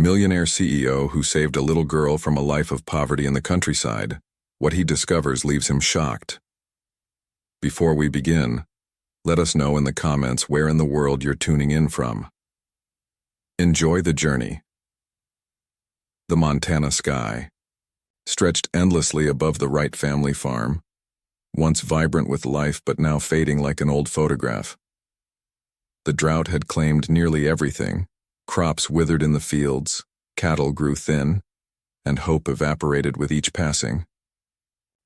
Millionaire CEO who saved a little girl from a life of poverty in the countryside. What he discovers leaves him shocked. Before we begin, let us know in the comments where in the world you're tuning in from. Enjoy the journey. The Montana sky, stretched endlessly above the Wright family farm, once vibrant with life but now fading like an old photograph. The drought had claimed nearly everything. Crops withered in the fields, cattle grew thin, and hope evaporated with each passing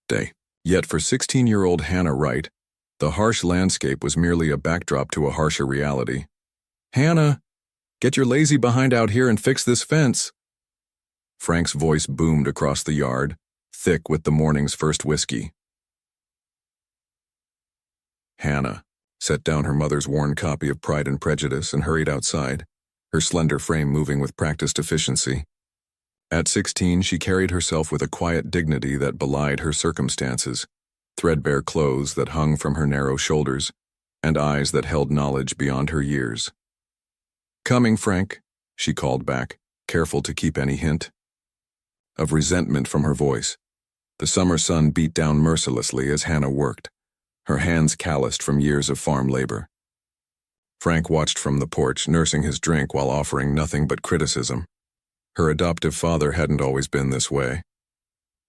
day. Yet for 16-year-old Hannah Wright, the harsh landscape was merely a backdrop to a harsher reality. "Hannah, get your lazy behind out here and fix this fence." Frank's voice boomed across the yard, thick with the morning's first whiskey. Hannah set down her mother's worn copy of Pride and Prejudice and hurried outside, her slender frame moving with practiced efficiency. At 16, she carried herself with a quiet dignity that belied her circumstances, threadbare clothes that hung from her narrow shoulders, and eyes that held knowledge beyond her years. "Coming, Frank," she called back, careful to keep any hint of resentment from her voice. The summer sun beat down mercilessly as Hannah worked, her hands calloused from years of farm labor. Frank watched from the porch, nursing his drink while offering nothing but criticism. Her adoptive father hadn't always been this way.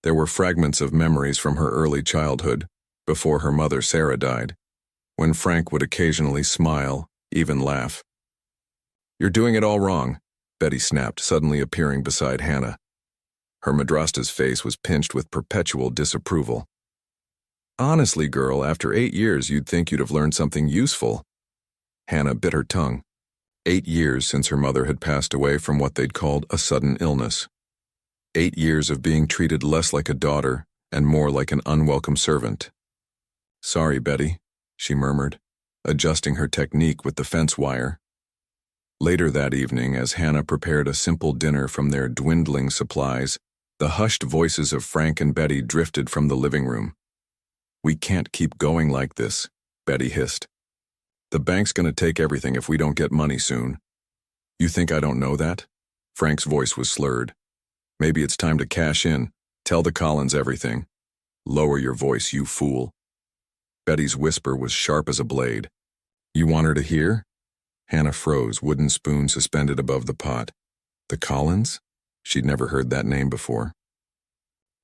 There were fragments of memories from her early childhood, before her mother Sarah died, when Frank would occasionally smile, even laugh. "You're doing it all wrong," Betty snapped, suddenly appearing beside Hannah. Her madrasta's face was pinched with perpetual disapproval. "Honestly, girl, after 8 years you'd think you'd have learned something useful." Hannah bit her tongue. 8 years since her mother had passed away from what they'd called a sudden illness. 8 years of being treated less like a daughter and more like an unwelcome servant. "Sorry, Betty," she murmured, adjusting her technique with the fence wire. Later that evening, as Hannah prepared a simple dinner from their dwindling supplies, the hushed voices of Frank and Betty drifted from the living room. "We can't keep going like this," Betty hissed. "The bank's gonna take everything if we don't get money soon." "You think I don't know that?" Frank's voice was slurred. "Maybe it's time to cash in. Tell the Collins everything." "Lower your voice, you fool." Betty's whisper was sharp as a blade. "You want her to hear?" Hannah froze, wooden spoon suspended above the pot. The Collins? She'd never heard that name before.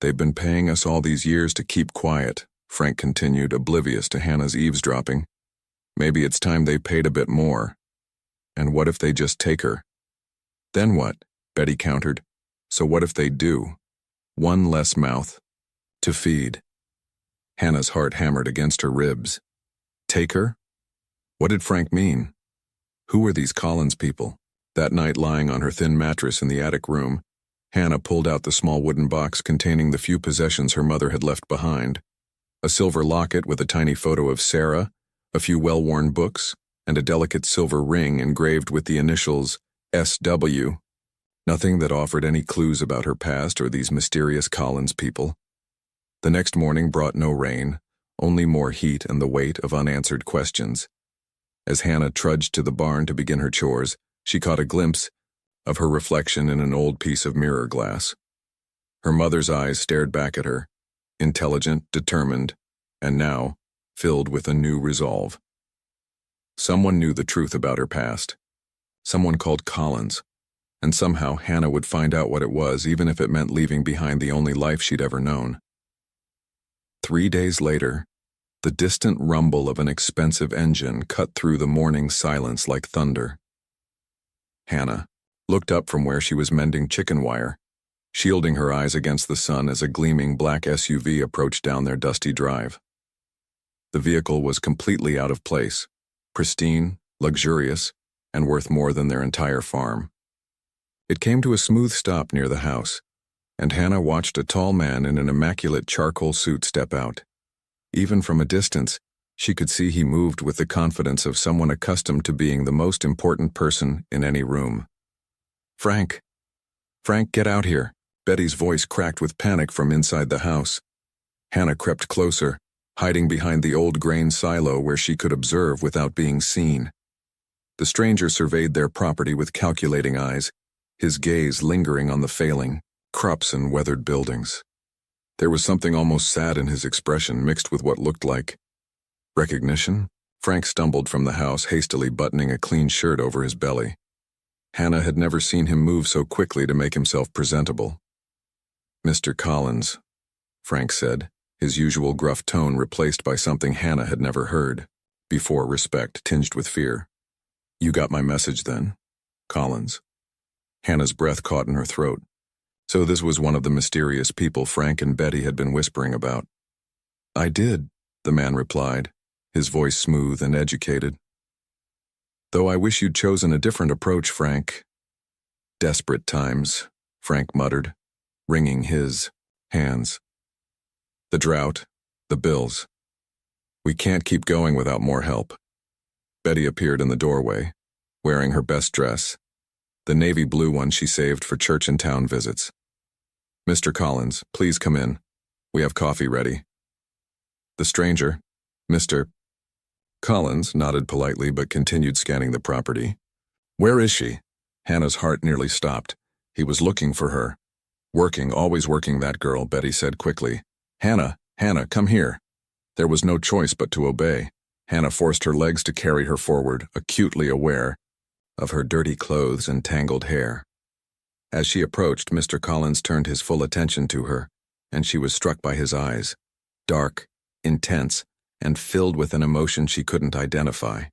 "They've been paying us all these years to keep quiet," Frank continued, oblivious to Hannah's eavesdropping. "Maybe it's time they paid a bit more. And what if they just take her?" "Then what?" Betty countered. "So what if they do? One less mouth to feed." Hannah's heart hammered against her ribs. Take her? What did Frank mean? Who were these Collins people? That night, lying on her thin mattress in the attic room, Hannah pulled out the small wooden box containing the few possessions her mother had left behind. A silver locket with a tiny photo of Sarah, a few well-worn books, and a delicate silver ring engraved with the initials S.W. Nothing that offered any clues about her past or these mysterious Collins people. The next morning brought no rain, only more heat and the weight of unanswered questions. As Hannah trudged to the barn to begin her chores, she caught a glimpse of her reflection in an old piece of mirror glass. Her mother's eyes stared back at her, intelligent, determined, and now filled with a new resolve. Someone knew the truth about her past. Someone called Collins, and somehow Hannah would find out what it was, even if it meant leaving behind the only life she'd ever known. 3 days later, the distant rumble of an expensive engine cut through the morning silence like thunder. Hannah looked up from where she was mending chicken wire, shielding her eyes against the sun as a gleaming black SUV approached down their dusty drive. The vehicle was completely out of place, pristine, luxurious, and worth more than their entire farm. It came to a smooth stop near the house, and Hannah watched a tall man in an immaculate charcoal suit step out. Even from a distance, she could see he moved with the confidence of someone accustomed to being the most important person in any room. "Frank! Frank, get out here!" Betty's voice cracked with panic from inside the house. Hannah crept closer, hiding behind the old grain silo where she could observe without being seen. The stranger surveyed their property with calculating eyes, his gaze lingering on the failing crops and weathered buildings. There was something almost sad in his expression mixed with what looked like recognition. Frank stumbled from the house, hastily buttoning a clean shirt over his belly. Hannah had never seen him move so quickly to make himself presentable. "Mr. Collins," Frank said, his usual gruff tone replaced by something Hannah had never heard before, respect tinged with fear. "You got my message then, Collins?" Hannah's breath caught in her throat. So this was one of the mysterious people Frank and Betty had been whispering about. "I did," the man replied, his voice smooth and educated. "Though I wish you'd chosen a different approach, Frank." "Desperate times," Frank muttered, wringing his hands. "The drought, the bills. We can't keep going without more help." Betty appeared in the doorway, wearing her best dress, the navy blue one she saved for church and town visits. "Mr. Collins, please come in. We have coffee ready." The stranger, Mr. Collins, nodded politely but continued scanning the property. "Where is she?" Hannah's heart nearly stopped. He was looking for her. "Working, always working, that girl," Betty said quickly. Hannah, come here." There was no choice but to obey. Hannah forced her legs to carry her forward, acutely aware of her dirty clothes and tangled hair. As she approached, Mr. Collins turned his full attention to her, and she was struck by his eyes, dark, intense, and filled with an emotion she couldn't identify.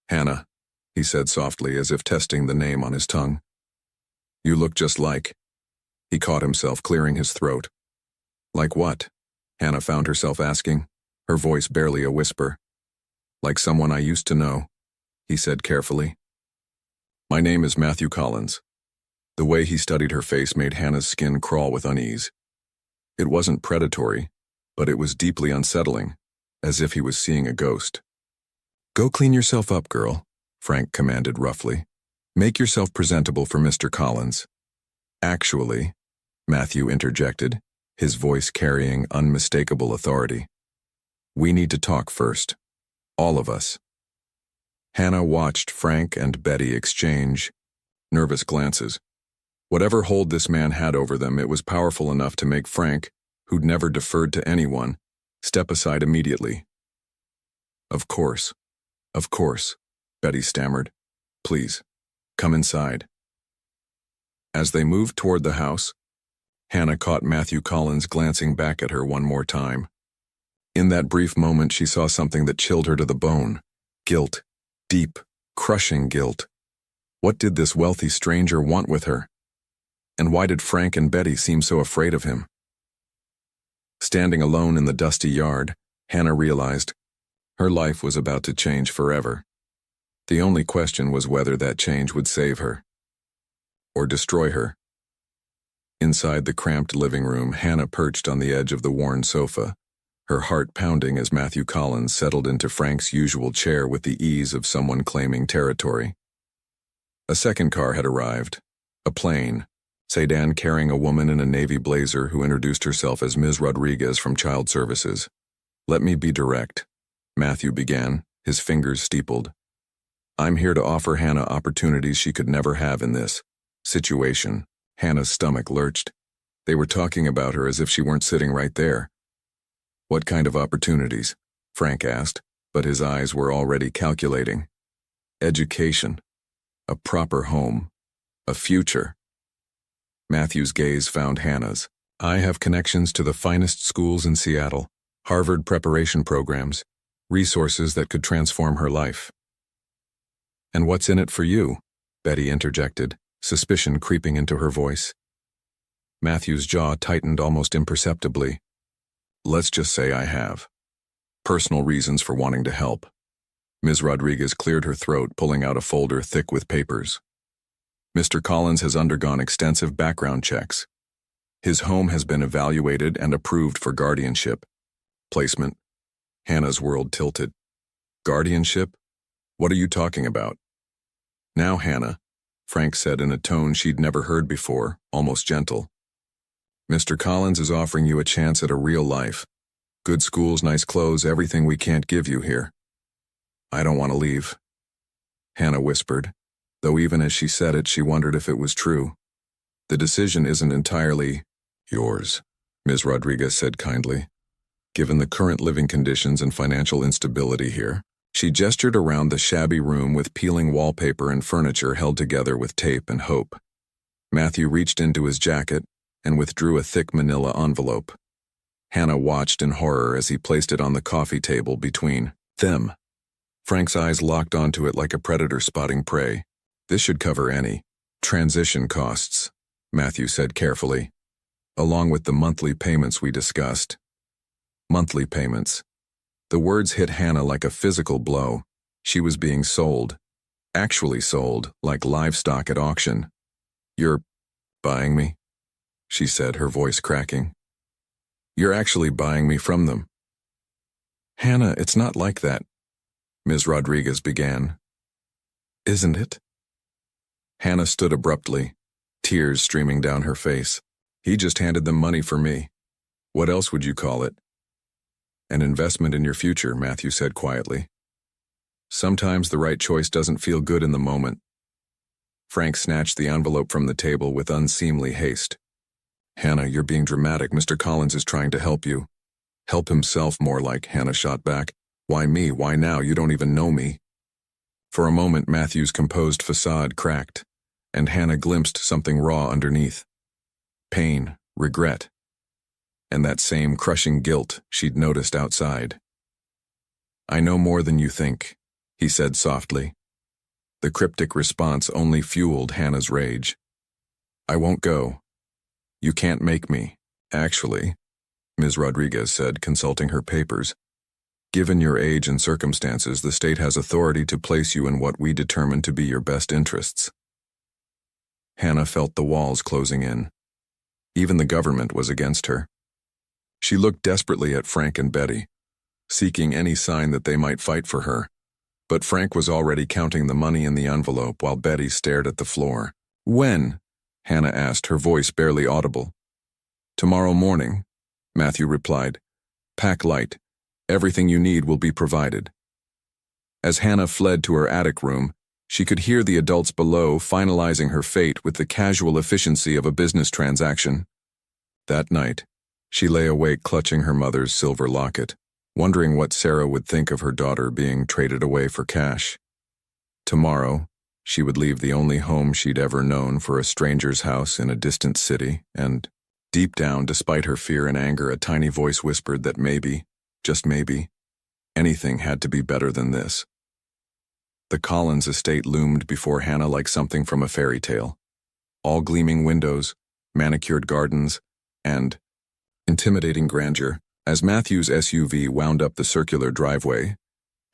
"Hannah," he said softly, as if testing the name on his tongue. "You look just like—" He caught himself, clearing his throat. "Like what?" Hannah found herself asking, her voice barely a whisper. "Like someone I used to know," he said carefully. "My name is Matthew Collins." The way he studied her face made Hannah's skin crawl with unease. It wasn't predatory, but it was deeply unsettling, as if he was seeing a ghost. "Go clean yourself up, girl," Frank commanded roughly. "Make yourself presentable for Mr. Collins." "Actually," Matthew interjected, his voice carrying unmistakable authority, "we need to talk first. All of us." Hannah watched Frank and Betty exchange nervous glances. Whatever hold this man had over them, it was powerful enough to make Frank, who'd never deferred to anyone, step aside immediately. Of course, Betty stammered. "Please, come inside." As they moved toward the house, Hannah caught Matthew Collins glancing back at her one more time. In that brief moment, she saw something that chilled her to the bone. Guilt. Deep, crushing guilt. What did this wealthy stranger want with her? And why did Frank and Betty seem so afraid of him? Standing alone in the dusty yard, Hannah realized her life was about to change forever. The only question was whether that change would save her or destroy her. Inside the cramped living room, Hannah perched on the edge of the worn sofa, her heart pounding as Matthew Collins settled into Frank's usual chair with the ease of someone claiming territory. A second car had arrived, a plain sedan carrying a woman in a navy blazer who introduced herself as Ms. Rodriguez from Child Services. "Let me be direct," Matthew began, his fingers steepled. "I'm here to offer Hannah opportunities she could never have in this situation." Hannah's stomach lurched. They were talking about her as if she weren't sitting right there. "What kind of opportunities?" Frank asked, but his eyes were already calculating. "Education. A proper home. A future." Matthew's gaze found Hannah's. "I have connections to the finest schools in Seattle, Harvard preparation programs, resources that could transform her life." "And what's in it for you?" Betty interjected, suspicion creeping into her voice. Matthew's jaw tightened almost imperceptibly. "Let's just say I have personal reasons for wanting to help." Ms. Rodriguez cleared her throat, pulling out a folder thick with papers. "Mr. Collins has undergone extensive background checks. His home has been evaluated and approved for guardianship. Placement." Hannah's world tilted. "Guardianship? What are you talking about?" "Now, Hannah," Frank said in a tone she'd never heard before, almost gentle. "Mr. Collins is offering you a chance at a real life. Good schools, nice clothes, everything we can't give you here." "I don't want to leave," Hannah whispered, though even as she said it, she wondered if it was true. The decision isn't entirely yours, Ms. Rodriguez said kindly. Given the current living conditions and financial instability here, she gestured around the shabby room with peeling wallpaper and furniture held together with tape and hope. Matthew reached into his jacket and withdrew a thick manila envelope. Hannah watched in horror as he placed it on the coffee table between them. Frank's eyes locked onto it like a predator spotting prey. This should cover any transition costs, Matthew said carefully, along with the monthly payments we discussed. Monthly payments. The words hit Hannah like a physical blow. She was being sold. Actually sold, like livestock at auction. "You're buying me?" she said, her voice cracking. "You're actually buying me from them?" "Hannah, it's not like that," Ms. Rodriguez began. "Isn't it?" Hannah stood abruptly, tears streaming down her face. "He just handed them money for me. What else would you call it?" "An investment in your future," Matthew said quietly. "Sometimes the right choice doesn't feel good in the moment." Frank snatched the envelope from the table with unseemly haste. "Hannah, you're being dramatic. Mr. Collins is trying to help you." "Help himself, more like," Hannah shot back. "Why me? Why now? You don't even know me." For a moment, Matthew's composed facade cracked, and Hannah glimpsed something raw underneath. Pain, regret, and that same crushing guilt she'd noticed outside. "I know more than you think," he said softly. The cryptic response only fueled Hannah's rage. "I won't go. You can't make me." "Actually," Ms. Rodriguez said, consulting her papers, "given your age and circumstances, the state has authority to place you in what we determine to be your best interests." Hannah felt the walls closing in. Even the government was against her. She looked desperately at Frank and Betty, seeking any sign that they might fight for her. But Frank was already counting the money in the envelope while Betty stared at the floor. "When?" Hannah asked, her voice barely audible. "Tomorrow morning," Matthew replied. "Pack light. Everything you need will be provided." As Hannah fled to her attic room, she could hear the adults below finalizing her fate with the casual efficiency of a business transaction. That night, she lay awake clutching her mother's silver locket, wondering what Sarah would think of her daughter being traded away for cash. Tomorrow, she would leave the only home she'd ever known for a stranger's house in a distant city, and, deep down, despite her fear and anger, a tiny voice whispered that maybe, just maybe, anything had to be better than this. The Collins estate loomed before Hannah like something from a fairy tale. All gleaming windows, manicured gardens, and intimidating grandeur. As Matthew's SUV wound up the circular driveway,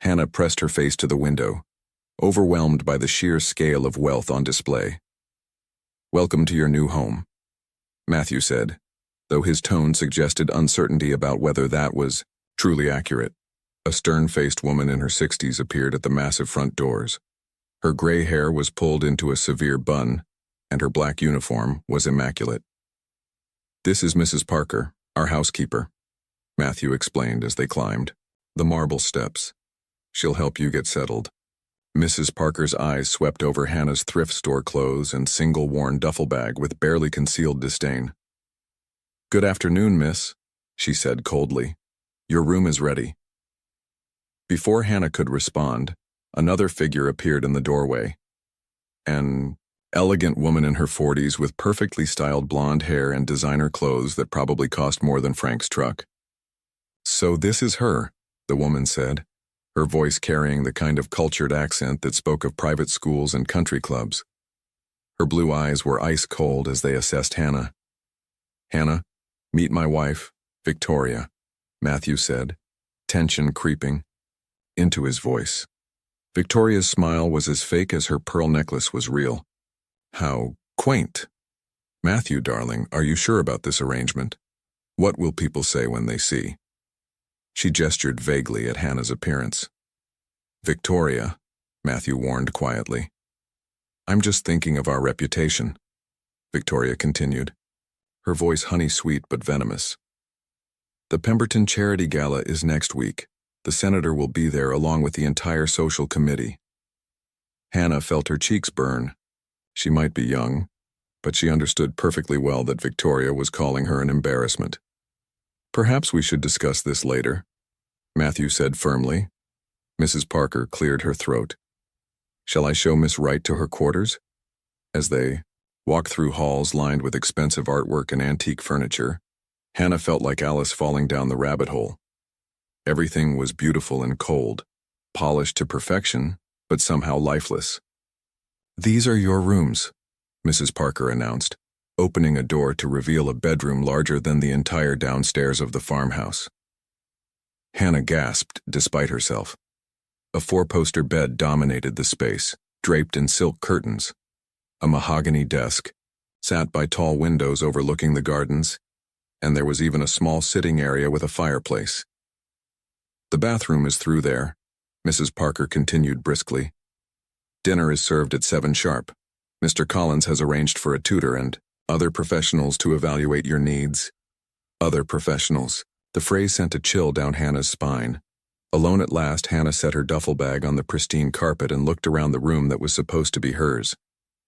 Hannah pressed her face to the window, overwhelmed by the sheer scale of wealth on display. "Welcome to your new home," Matthew said, though his tone suggested uncertainty about whether that was truly accurate. A stern-faced woman in her 60s appeared at the massive front doors. Her gray hair was pulled into a severe bun, and her black uniform was immaculate. "This is Mrs. Parker, our housekeeper," Matthew explained as they climbed the marble steps. "She'll help you get settled." Mrs. Parker's eyes swept over Hannah's thrift store clothes and single-worn duffel bag with barely concealed disdain. "Good afternoon, miss," she said coldly. "Your room is ready." Before Hannah could respond, another figure appeared in the doorway. An elegant woman in her 40s with perfectly styled blonde hair and designer clothes that probably cost more than Frank's truck. "So this is her," the woman said, her voice carrying the kind of cultured accent that spoke of private schools and country clubs. Her blue eyes were ice cold as they assessed Hannah. "Hannah, meet my wife, Victoria," Matthew said, tension creeping into his voice. Victoria's smile was as fake as her pearl necklace was real. "How quaint." "Matthew, darling, are you sure about this arrangement? What will people say when they see?" She gestured vaguely at Hannah's appearance. "Victoria," Matthew warned quietly. "I'm just thinking of our reputation," Victoria continued, her voice honey-sweet but venomous. "The Pemberton Charity Gala is next week. The senator will be there along with the entire social committee." Hannah felt her cheeks burn. She might be young, but she understood perfectly well that Victoria was calling her an embarrassment. "Perhaps we should discuss this later," Matthew said firmly. Mrs. Parker cleared her throat. "Shall I show Miss Wright to her quarters?" As they walked through halls lined with expensive artwork and antique furniture, Hannah felt like Alice falling down the rabbit hole. Everything was beautiful and cold, polished to perfection, but somehow lifeless. "These are your rooms," Mrs. Parker announced, opening a door to reveal a bedroom larger than the entire downstairs of the farmhouse. Hannah gasped despite herself. A four-poster bed dominated the space, draped in silk curtains. A mahogany desk sat by tall windows overlooking the gardens, and there was even a small sitting area with a fireplace. "The bathroom is through there," Mrs. Parker continued briskly. "Dinner is served at 7 sharp. Mr. Collins has arranged for a tutor and other professionals to evaluate your needs." Other professionals. The phrase sent a chill down Hannah's spine. Alone at last, Hannah set her duffel bag on the pristine carpet and looked around the room that was supposed to be hers.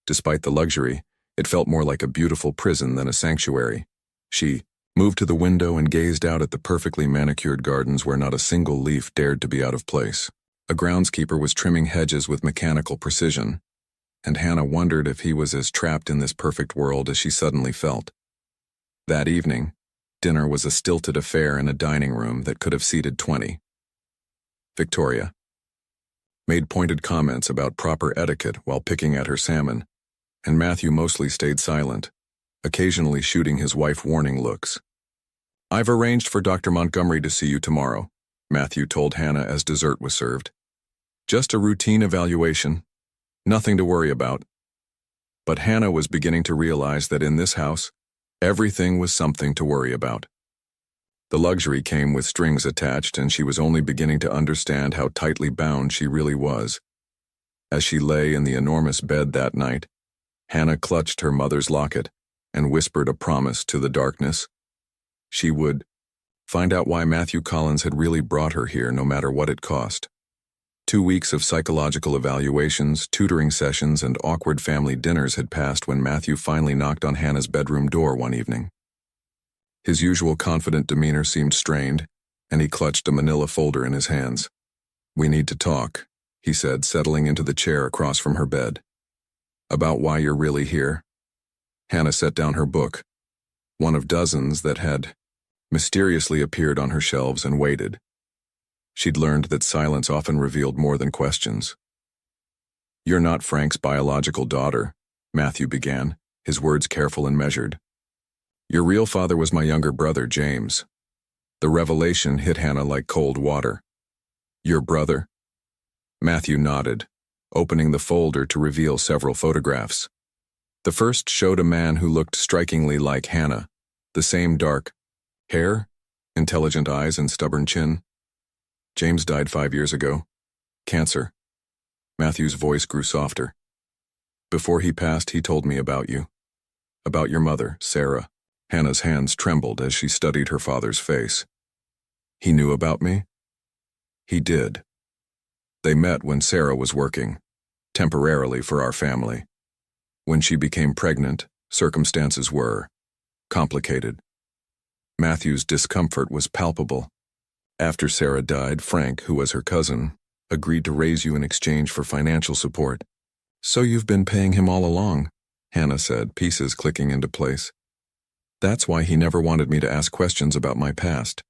Despite the luxury, it felt more like a beautiful prison than a sanctuary. She moved to the window and gazed out at the perfectly manicured gardens where not a single leaf dared to be out of place. A groundskeeper was trimming hedges with mechanical precision, and Hannah wondered if he was as trapped in this perfect world as she suddenly felt. That evening, dinner was a stilted affair in a dining room that could have seated 20. Victoria made pointed comments about proper etiquette while picking at her salmon, and Matthew mostly stayed silent, occasionally shooting his wife warning looks. "I've arranged for Dr. Montgomery to see you tomorrow," Matthew told Hannah as dessert was served. "Just a routine evaluation. Nothing to worry about." But Hannah was beginning to realize that in this house, everything was something to worry about. The luxury came with strings attached, and she was only beginning to understand how tightly bound she really was. As she lay in the enormous bed that night, Hannah clutched her mother's locket and whispered a promise to the darkness. She would find out why Matthew Collins had really brought her here, no matter what it cost. 2 weeks of psychological evaluations, tutoring sessions, and awkward family dinners had passed when Matthew finally knocked on Hannah's bedroom door one evening. His usual confident demeanor seemed strained, and he clutched a manila folder in his hands. "We need to talk," he said, settling into the chair across from her bed. "About why you're really here?" Hannah set down her book, one of dozens that had mysteriously appeared on her shelves, and waited. She'd learned that silence often revealed more than questions. "You're not Frank's biological daughter," Matthew began, his words careful and measured. "Your real father was my younger brother, James." The revelation hit Hannah like cold water. "Your brother?" Matthew nodded, opening the folder to reveal several photographs. The first showed a man who looked strikingly like Hannah, the same dark hair, intelligent eyes, and stubborn chin. "James died 5 years ago. Cancer." Matthew's voice grew softer. "Before he passed, he told me about you. About your mother, Sarah." Hannah's hands trembled as she studied her father's face. "He knew about me?" "He did. They met when Sarah was working, temporarily for our family. When she became pregnant, circumstances were complicated." Matthew's discomfort was palpable. "After Sarah died, Frank, who was her cousin, agreed to raise you in exchange for financial support." "So you've been paying him all along," Hannah said, pieces clicking into place. "That's why he never wanted me to ask questions about my past.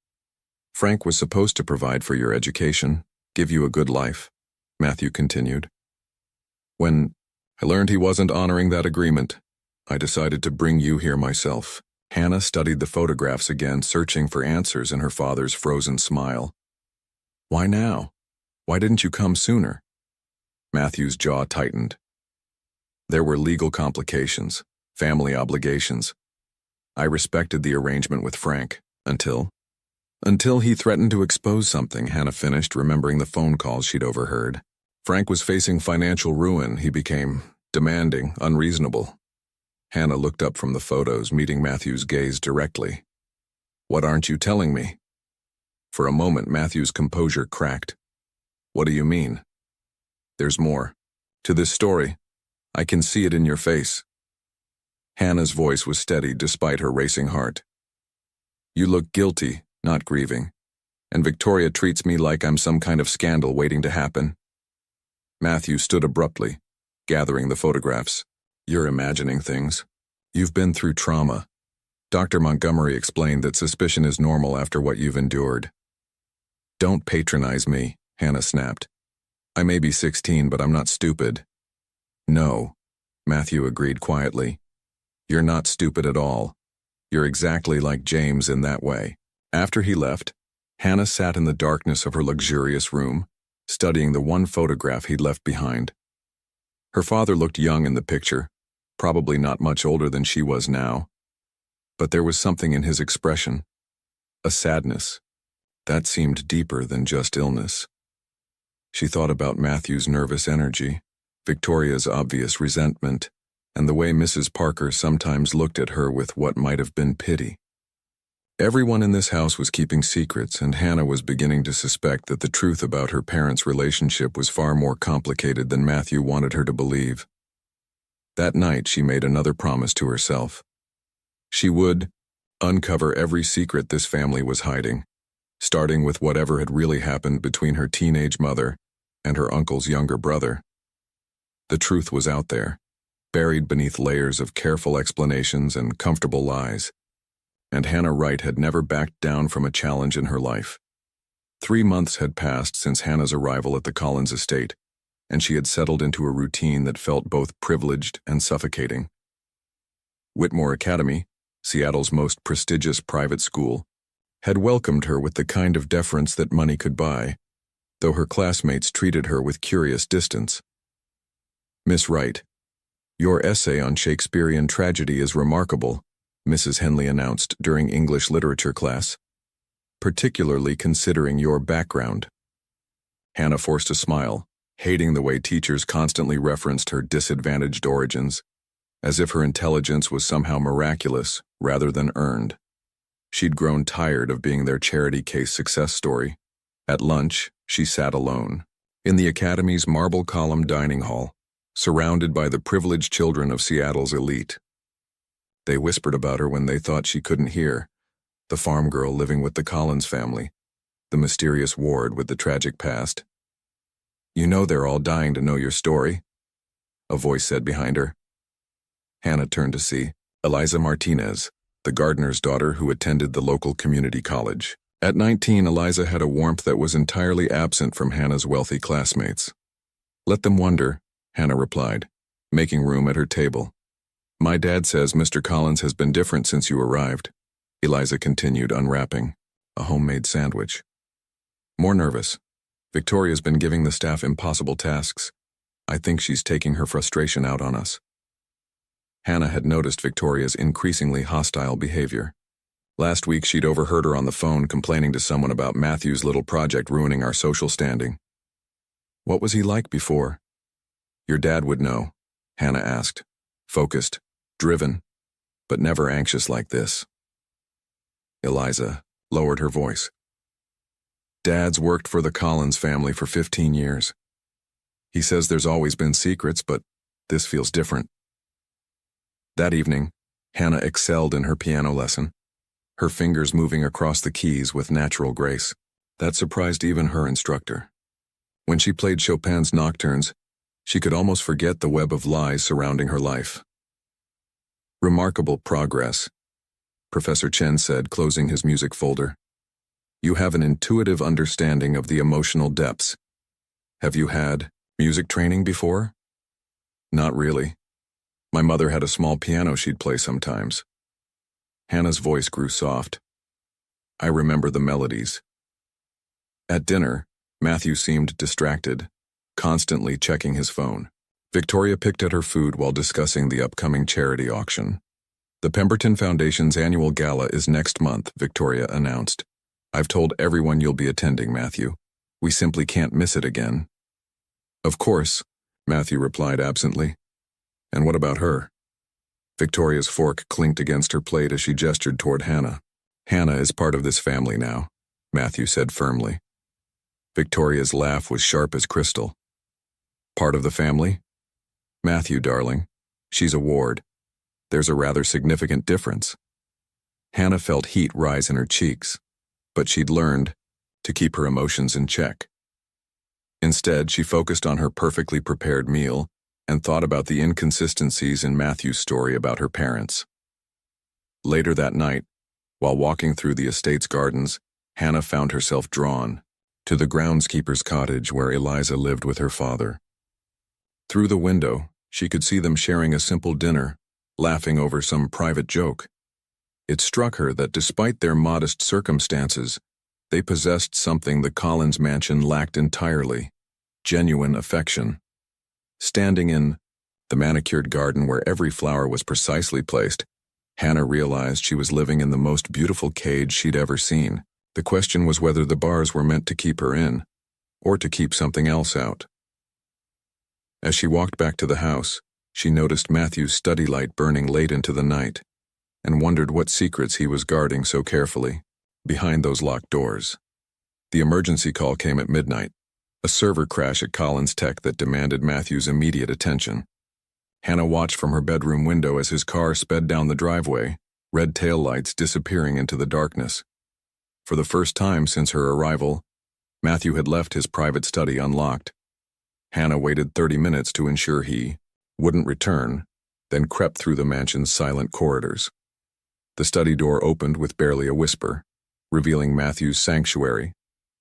Frank was supposed to provide for your education, give you a good life," Matthew continued. "When I learned he wasn't honoring that agreement, I decided to bring you here myself." Hannah studied the photographs again, searching for answers in her father's frozen smile. "Why now? Why didn't you come sooner?" Matthew's jaw tightened. "There were legal complications, family obligations. I respected the arrangement with Frank, until he threatened to expose something," Hannah finished, remembering the phone calls she'd overheard. "Frank was facing financial ruin. He became demanding, unreasonable." Hannah looked up from the photos, meeting Matthew's gaze directly. "What aren't you telling me?" For a moment, Matthew's composure cracked. "What do you mean?" "There's more. to this story. I can see it in your face." Hannah's voice was steady despite her racing heart. "You look guilty, not grieving, and Victoria treats me like I'm some kind of scandal waiting to happen." Matthew stood abruptly, gathering the photographs. "You're imagining things. You've been through trauma. Dr. Montgomery explained that suspicion is normal after what you've endured." "Don't patronize me," Hannah snapped. "I may be 16, but I'm not stupid." "No," Matthew agreed quietly. "You're not stupid at all. You're exactly like James in that way." After he left, Hannah sat in the darkness of her luxurious room, studying the one photograph he'd left behind. Her father looked young in the picture, probably not much older than she was now. But there was something in his expression, a sadness, that seemed deeper than just illness. She thought about Matthew's nervous energy, Victoria's obvious resentment, and the way Mrs. Parker sometimes looked at her with what might have been pity. Everyone in this house was keeping secrets, and Hannah was beginning to suspect that the truth about her parents' relationship was far more complicated than Matthew wanted her to believe. That night, she made another promise to herself. She would uncover every secret this family was hiding, starting with whatever had really happened between her teenage mother and her uncle's younger brother. The truth was out there, buried beneath layers of careful explanations and comfortable lies. And Hannah Wright had never backed down from a challenge in her life. 3 months had passed since Hannah's arrival at the Collins estate, and she had settled into a routine that felt both privileged and suffocating. Whitmore Academy, Seattle's most prestigious private school, had welcomed her with the kind of deference that money could buy, though her classmates treated her with curious distance. "Miss Wright, your essay on Shakespearean tragedy is remarkable," Mrs. Henley announced during English literature class, "particularly considering your background." Hannah forced a smile, hating the way teachers constantly referenced her disadvantaged origins, as if her intelligence was somehow miraculous rather than earned. She'd grown tired of being their charity case success story. At lunch, she sat alone, in the Academy's marble-column dining hall, surrounded by the privileged children of Seattle's elite. They whispered about her when they thought she couldn't hear, the farm girl living with the Collins family, the mysterious ward with the tragic past. "You know they're all dying to know your story," a voice said behind her. Hannah turned to see Eliza Martinez, the gardener's daughter who attended the local community college. At 19, Eliza had a warmth that was entirely absent from Hannah's wealthy classmates. "Let them wonder," Hannah replied, making room at her table. "My dad says Mr. Collins has been different since you arrived," Eliza continued, unwrapping a homemade sandwich. "More nervous. Victoria's been giving the staff impossible tasks. I think she's taking her frustration out on us." Hannah had noticed Victoria's increasingly hostile behavior. Last week she'd overheard her on the phone complaining to someone about Matthew's little project ruining our social standing. "What was he like before?" "Your dad would know," Hannah asked. "Focused, driven, but never anxious like this." Eliza lowered her voice. "Dad's worked for the Collins family for 15 years. He says there's always been secrets, but this feels different." That evening, Hannah excelled in her piano lesson, her fingers moving across the keys with natural grace. That surprised even her instructor. When she played Chopin's nocturnes, she could almost forget the web of lies surrounding her life. "Remarkable progress," Professor Chen said, closing his music folder. "You have an intuitive understanding of the emotional depths. Have you had music training before?" "Not really. My mother had a small piano she'd play sometimes." Hannah's voice grew soft. "I remember the melodies." At dinner, Matthew seemed distracted, constantly checking his phone. Victoria picked at her food while discussing the upcoming charity auction. "The Pemberton Foundation's annual gala is next month," Victoria announced. "I've told everyone you'll be attending, Matthew. We simply can't miss it again." "Of course," Matthew replied absently. "And what about her?" Victoria's fork clinked against her plate as she gestured toward Hannah. "Hannah is part of this family now," Matthew said firmly. Victoria's laugh was sharp as crystal. "Part of the family? Matthew, darling. She's a ward. There's a rather significant difference. Hannah felt heat rise in her cheeks, but she'd learned to keep her emotions in check. Instead, she focused on her perfectly prepared meal and thought about the inconsistencies in Matthew's story about her parents. Later that night, while walking through the estate's gardens, Hannah found herself drawn to the groundskeeper's cottage where Eliza lived with her father. Through the window, she could see them sharing a simple dinner, laughing over some private joke. It struck her that despite their modest circumstances, they possessed something the Collins mansion lacked entirely: genuine affection. Standing in the manicured garden where every flower was precisely placed, Hannah realized she was living in the most beautiful cage she'd ever seen. The question was whether the bars were meant to keep her in, or to keep something else out. As she walked back to the house, she noticed Matthew's study light burning late into the night, and wondered what secrets he was guarding so carefully behind those locked doors. The emergency call came at midnight, a server crash at Collins Tech that demanded Matthew's immediate attention. Hannah watched from her bedroom window as his car sped down the driveway, red taillights disappearing into the darkness. For the first time since her arrival, Matthew had left his private study unlocked. Hannah waited 30 minutes to ensure he wouldn't return, then crept through the mansion's silent corridors. The study door opened with barely a whisper, revealing Matthew's sanctuary: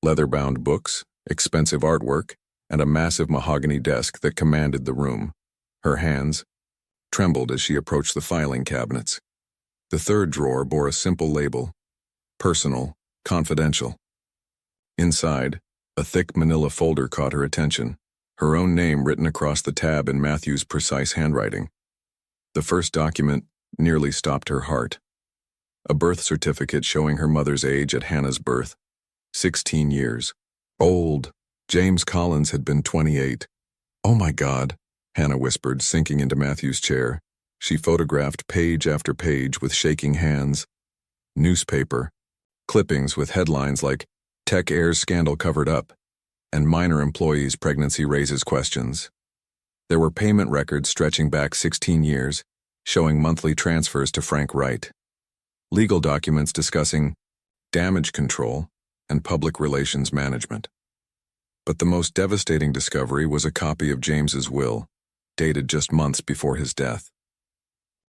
leather-bound books, expensive artwork, and a massive mahogany desk that commanded the room. Her hands trembled as she approached the filing cabinets. The third drawer bore a simple label: personal, confidential. Inside, a thick manila folder caught her attention, her own name written across the tab in Matthew's precise handwriting. The first document nearly stopped her heart: a birth certificate showing her mother's age at Hannah's birth, 16 years old. James Collins had been 28. "Oh my God," Hannah whispered, sinking into Matthew's chair. She photographed page after page with shaking hands. Newspaper clippings with headlines like "Tech Heirs Scandal Covered Up" and "Minor Employee's Pregnancy Raises Questions." There were payment records stretching back 16 years, showing monthly transfers to Frank Wright. Legal documents discussing damage control and public relations management. But the most devastating discovery was a copy of James's will, dated just months before his death.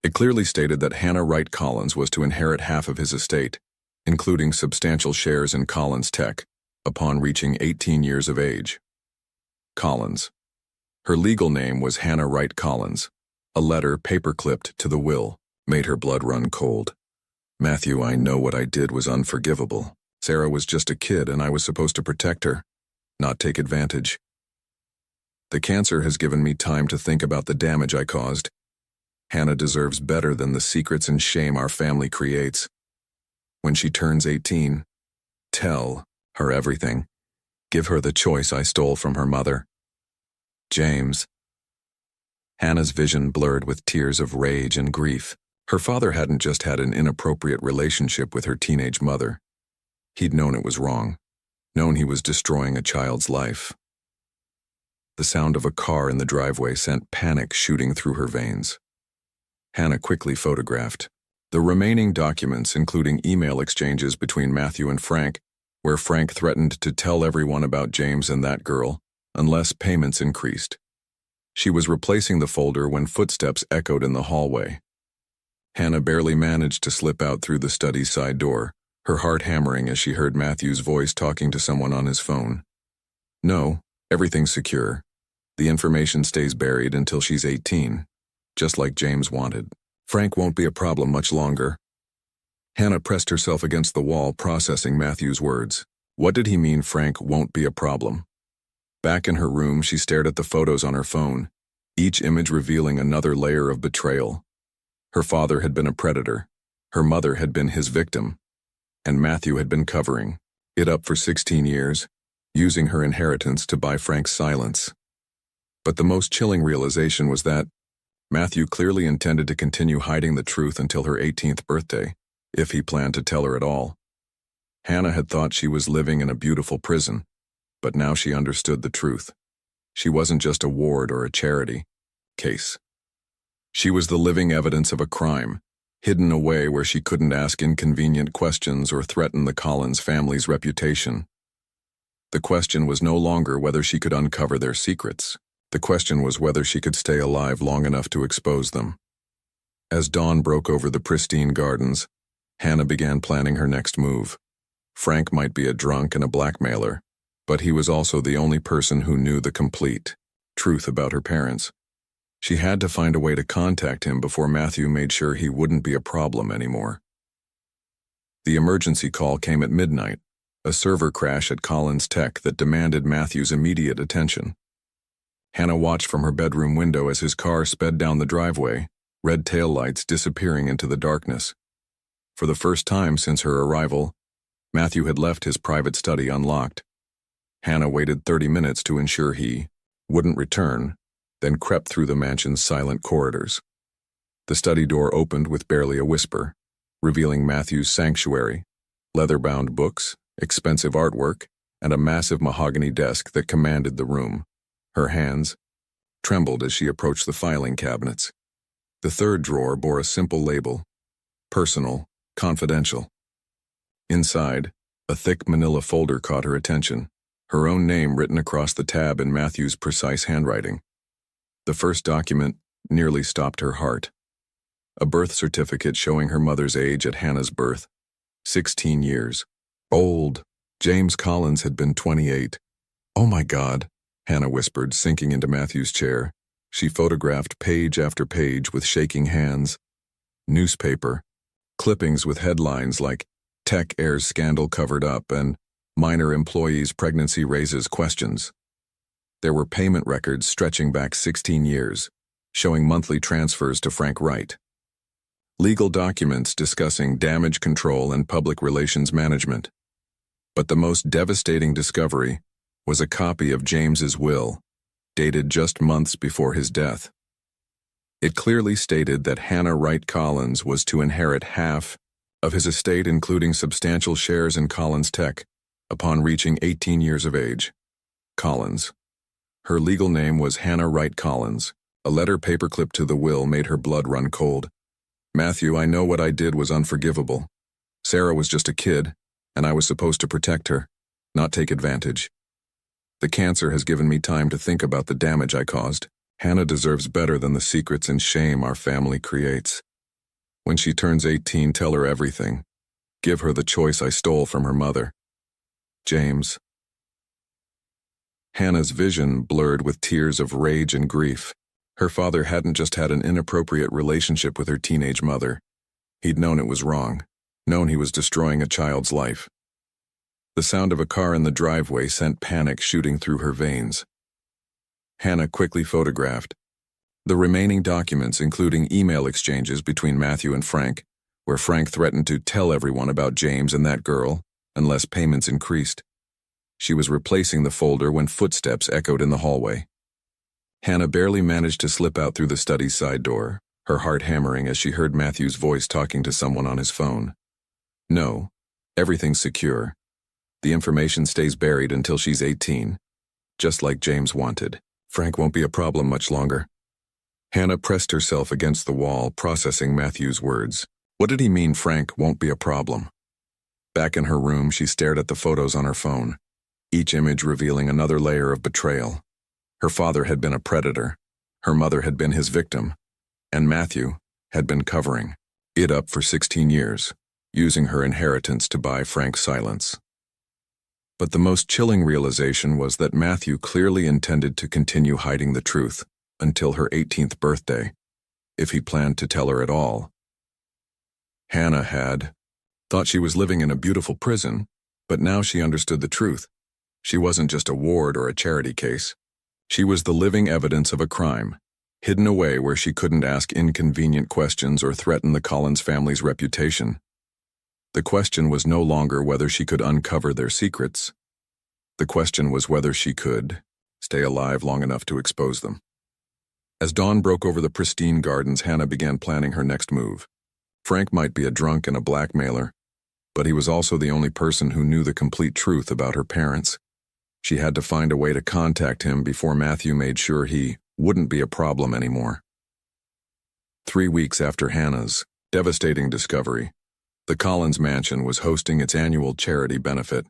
It clearly stated that Hannah Wright Collins was to inherit half of his estate, including substantial shares in Collins Tech, upon reaching 18 years of age. Collins. Her legal name was Hannah Wright Collins. A letter paper-clipped to the will made her blood run cold. "Matthew, I know what I did was unforgivable. Sarah was just a kid and I was supposed to protect her, not take advantage. The cancer has given me time to think about the damage I caused. Hannah deserves better than the secrets and shame our family creates. When she turns 18, tell her everything. Give her the choice I stole from her mother. James." Hannah's vision blurred with tears of rage and grief. Her father hadn't just had an inappropriate relationship with her teenage mother. He'd known it was wrong, known he was destroying a child's life. The sound of a car in the driveway sent panic shooting through her veins. Hannah quickly photographed the remaining documents, including email exchanges between Matthew and Frank, where Frank threatened to tell everyone about James and that girl, unless payments increased. She was replacing the folder when footsteps echoed in the hallway. Hannah barely managed to slip out through the study's side door, her heart hammering as she heard Matthew's voice talking to someone on his phone. "No, everything's secure. The information stays buried until she's 18, just like James wanted. Frank won't be a problem much longer." Hannah pressed herself against the wall, processing Matthew's words. What did he mean, Frank won't be a problem? Back in her room, she stared at the photos on her phone, each image revealing another layer of betrayal. Her father had been a predator, her mother had been his victim, and Matthew had been covering it up for 16 years, using her inheritance to buy Frank's silence. But the most chilling realization was that Matthew clearly intended to continue hiding the truth until her 18th birthday, if he planned to tell her at all. Hannah had thought she was living in a beautiful prison, but now she understood the truth. She wasn't just a ward or a charity. case. She was the living evidence of a crime, hidden away where she couldn't ask inconvenient questions or threaten the Collins family's reputation. The question was no longer whether she could uncover their secrets. The question was whether she could stay alive long enough to expose them. As dawn broke over the pristine gardens, Hannah began planning her next move. Frank might be a drunk and a blackmailer, but he was also the only person who knew the complete truth about her parents. She had to find a way to contact him before Matthew made sure he wouldn't be a problem anymore. The emergency call came at midnight, a server crash at Collins Tech that demanded Matthew's immediate attention. Hannah watched from her bedroom window as his car sped down the driveway, red taillights disappearing into the darkness. For the first time since her arrival, Matthew had left his private study unlocked. Hannah waited 30 minutes to ensure he wouldn't return, then crept through the mansion's silent corridors. The study door opened with barely a whisper, revealing Matthew's sanctuary, leather-bound books, expensive artwork, and a massive mahogany desk that commanded the room. Her hands trembled as she approached the filing cabinets. The third drawer bore a simple label: personal, confidential. Inside, a thick manila folder caught her attention, her own name written across the tab in Matthew's precise handwriting. The first document nearly stopped her heart. A birth certificate showing her mother's age at Hannah's birth, 16 years. Old. James Collins had been 28. "Oh my God," Hannah whispered, sinking into Matthew's chair. She photographed page after page with shaking hands. Newspaper, clippings with headlines like "Tech Heirs Scandal Covered Up" and "Minor Employee's Pregnancy Raises Questions." There were payment records stretching back 16 years, showing monthly transfers to Frank Wright. Legal documents discussing damage control and public relations management. But the most devastating discovery was a copy of James's will, dated just months before his death. It clearly stated that Hannah Wright Collins was to inherit half of his estate, including substantial shares in Collins Tech, upon reaching 18 years of age. Collins. Her legal name was Hannah Wright Collins. A letter paperclipped to the will made her blood run cold. "Matthew, I know what I did was unforgivable. Sarah was just a kid, and I was supposed to protect her, not take advantage. The cancer has given me time to think about the damage I caused. Hannah deserves better than the secrets and shame our family creates. When she turns 18, tell her everything. Give her the choice I stole from her mother. James." Hannah's vision blurred with tears of rage and grief. Her father hadn't just had an inappropriate relationship with her teenage mother. He'd known it was wrong, known he was destroying a child's life. The sound of a car in the driveway sent panic shooting through her veins. Hannah quickly photographed the remaining documents, including email exchanges between Matthew and Frank, where Frank threatened to tell everyone about James and that girl unless payments increased. She was replacing the folder when footsteps echoed in the hallway. Hannah barely managed to slip out through the study's side door, her heart hammering as she heard Matthew's voice talking to someone on his phone. "No, everything's secure. The information stays buried until she's 18, just like James wanted. Frank won't be a problem much longer." Hannah pressed herself against the wall, processing Matthew's words. What did he mean, Frank won't be a problem? Back in her room, she stared at the photos on her phone, each image revealing another layer of betrayal. Her father had been a predator, her mother had been his victim, and Matthew had been covering it up for 16 years, using her inheritance to buy Frank's silence. But the most chilling realization was that Matthew clearly intended to continue hiding the truth until her 18th birthday, if he planned to tell her at all. Hannah had thought she was living in a beautiful prison, but now she understood the truth. She wasn't just a ward or a charity case. She was the living evidence of a crime, hidden away where she couldn't ask inconvenient questions or threaten the Collins family's reputation. The question was no longer whether she could uncover their secrets. The question was whether she could stay alive long enough to expose them. As dawn broke over the pristine gardens, Hannah began planning her next move. Frank might be a drunk and a blackmailer, but he was also the only person who knew the complete truth about her parents. She had to find a way to contact him before Matthew made sure he wouldn't be a problem anymore. 3 weeks after Hannah's devastating discovery, the Collins mansion was hosting its annual charity benefit,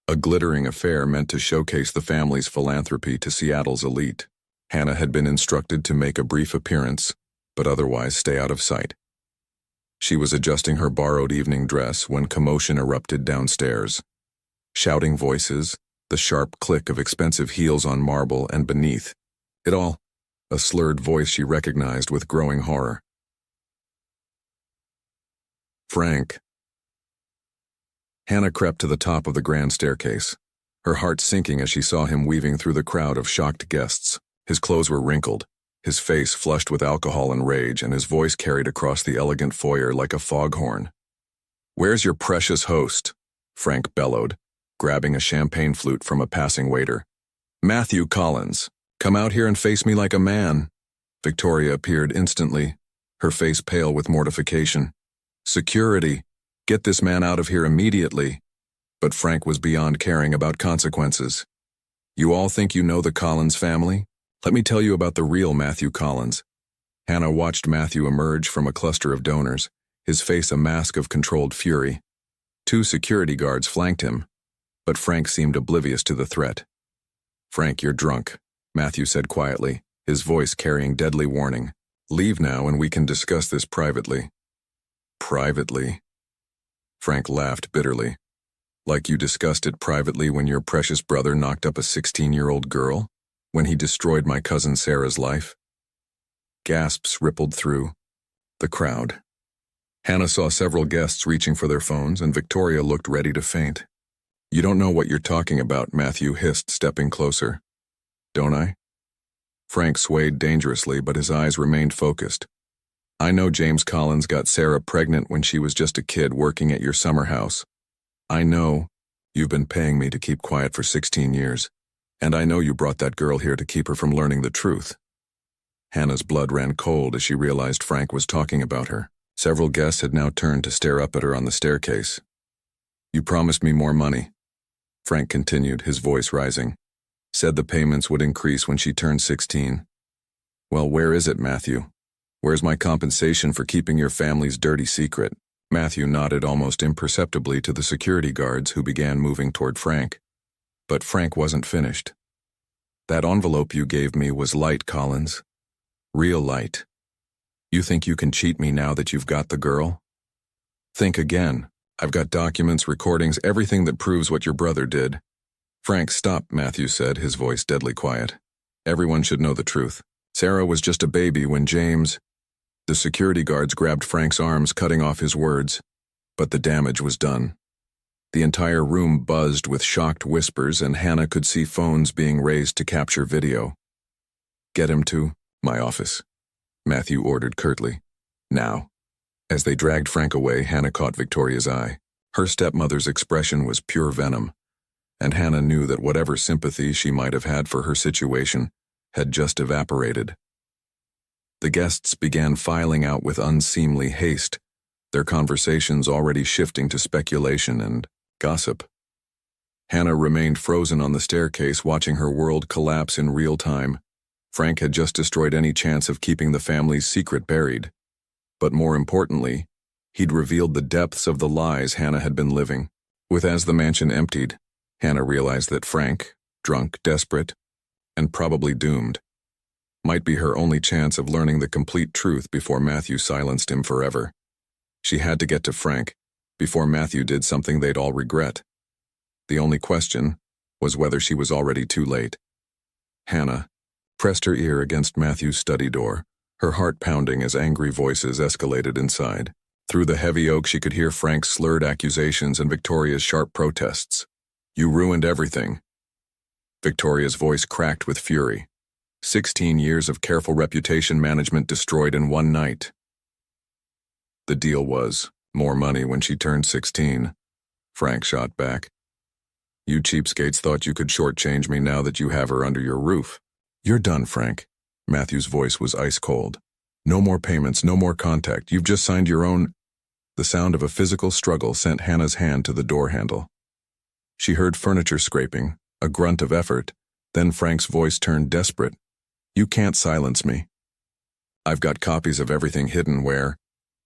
a glittering affair meant to showcase the family's philanthropy to Seattle's elite. Hannah had been instructed to make a brief appearance, but otherwise stay out of sight. She was adjusting her borrowed evening dress when commotion erupted downstairs. Shouting voices, the sharp click of expensive heels on marble, and beneath it all, a slurred voice she recognized with growing horror. Frank. Hannah crept to the top of the grand staircase, her heart sinking as she saw him weaving through the crowd of shocked guests. His clothes were wrinkled, his face flushed with alcohol and rage, and his voice carried across the elegant foyer like a foghorn. "Where's your precious host?" Frank bellowed, grabbing a champagne flute from a passing waiter. "Matthew Collins, come out here and face me like a man." Victoria appeared instantly, her face pale with mortification. "Security, get this man out of here immediately." But Frank was beyond caring about consequences. "You all think you know the Collins family? Let me tell you about the real Matthew Collins." Hannah watched Matthew emerge from a cluster of donors, his face a mask of controlled fury. 2 security guards flanked him, but Frank seemed oblivious to the threat. "Frank, you're drunk," Matthew said quietly, his voice carrying deadly warning. "Leave now and we can discuss this privately." "Privately?" Frank laughed bitterly. "Like you discussed it privately when your precious brother knocked up a 16-year-old girl? When he destroyed my cousin Sarah's life?" Gasps rippled through the crowd. Hannah saw several guests reaching for their phones, and Victoria looked ready to faint. "You don't know what you're talking about," Matthew hissed, stepping closer. "Don't I?" Frank swayed dangerously, but his eyes remained focused. "I know James Collins got Sarah pregnant when she was just a kid working at your summer house. I know you've been paying me to keep quiet for 16 years. And I know you brought that girl here to keep her from learning the truth." Hannah's blood ran cold as she realized Frank was talking about her. Several guests had now turned to stare up at her on the staircase. "You promised me more money," Frank continued, his voice rising. "Said the payments would increase when she turned 16. Well, where is it, Matthew? Where's my compensation for keeping your family's dirty secret?" Matthew nodded almost imperceptibly to the security guards who began moving toward Frank. But Frank wasn't finished. "That envelope you gave me was light, Collins. Real light. You think you can cheat me now that you've got the girl? Think again. I've got documents, recordings, everything that proves what your brother did." "Frank, stop," Matthew said, his voice deadly quiet. "Everyone should know the truth. Sarah was just a baby when James—" The security guards grabbed Frank's arms, cutting off his words. But the damage was done. The entire room buzzed with shocked whispers, and Hannah could see phones being raised to capture video. "Get him to my office," Matthew ordered curtly. "Now." As they dragged Frank away, Hannah caught Victoria's eye. Her stepmother's expression was pure venom, and Hannah knew that whatever sympathy she might have had for her situation had just evaporated. The guests began filing out with unseemly haste, their conversations already shifting to speculation and gossip. Hannah remained frozen on the staircase, watching her world collapse in real time. Frank had just destroyed any chance of keeping the family's secret buried. But more importantly, he'd revealed the depths of the lies Hannah had been living. As the mansion emptied, Hannah realized that Frank, drunk, desperate, and probably doomed, might be her only chance of learning the complete truth before Matthew silenced him forever. She had to get to Frank before Matthew did something they'd all regret. The only question was whether she was already too late. Hannah pressed her ear against Matthew's study door, her heart pounding as angry voices escalated inside. Through the heavy oak she could hear Frank's slurred accusations and Victoria's sharp protests. "You ruined everything." Victoria's voice cracked with fury. 16 years of careful reputation management destroyed in one night. The deal was more money when she turned 16, Frank shot back. "You cheapskates thought you could shortchange me now that you have her under your roof. You're done, Frank." Matthew's voice was ice cold. "No more payments, no more contact. You've just signed your own—" The sound of a physical struggle sent Hannah's hand to the door handle. She heard furniture scraping, a grunt of effort, then Frank's voice turned desperate. You can't silence me. I've got copies of everything hidden where.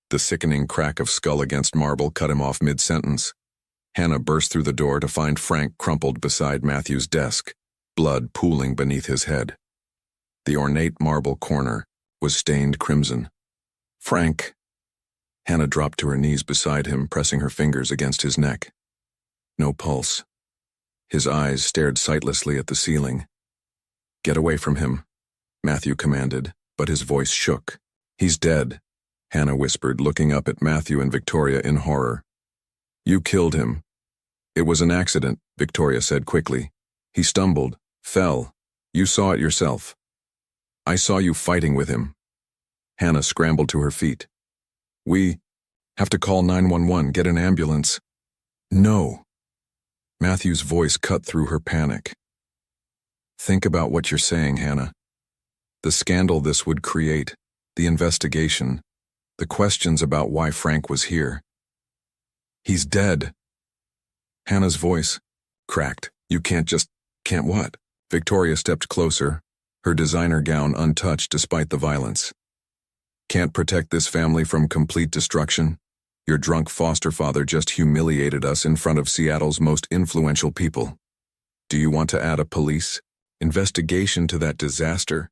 The sickening crack of skull against marble cut him off mid-sentence. Hannah burst through the door to find Frank crumpled beside Matthew's desk, blood pooling beneath his head. The ornate marble corner was stained crimson. Frank! Hannah dropped to her knees beside him, pressing her fingers against his neck. No pulse. His eyes stared sightlessly at the ceiling. Get away from him, Matthew commanded, but his voice shook. He's dead, Hannah whispered, looking up at Matthew and Victoria in horror. You killed him. It was an accident, Victoria said quickly. He stumbled, fell. You saw it yourself. I saw you fighting with him. Hannah scrambled to her feet. We have to call 911, get an ambulance. No. Matthew's voice cut through her panic. Think about what you're saying, Hannah. The scandal this would create, the investigation, the questions about why Frank was here. He's dead. Hannah's voice cracked. You can't what? Victoria stepped closer, her designer gown untouched despite the violence. Can't protect this family from complete destruction? Your drunk foster father just humiliated us in front of Seattle's most influential people. Do you want to add a police investigation to that disaster?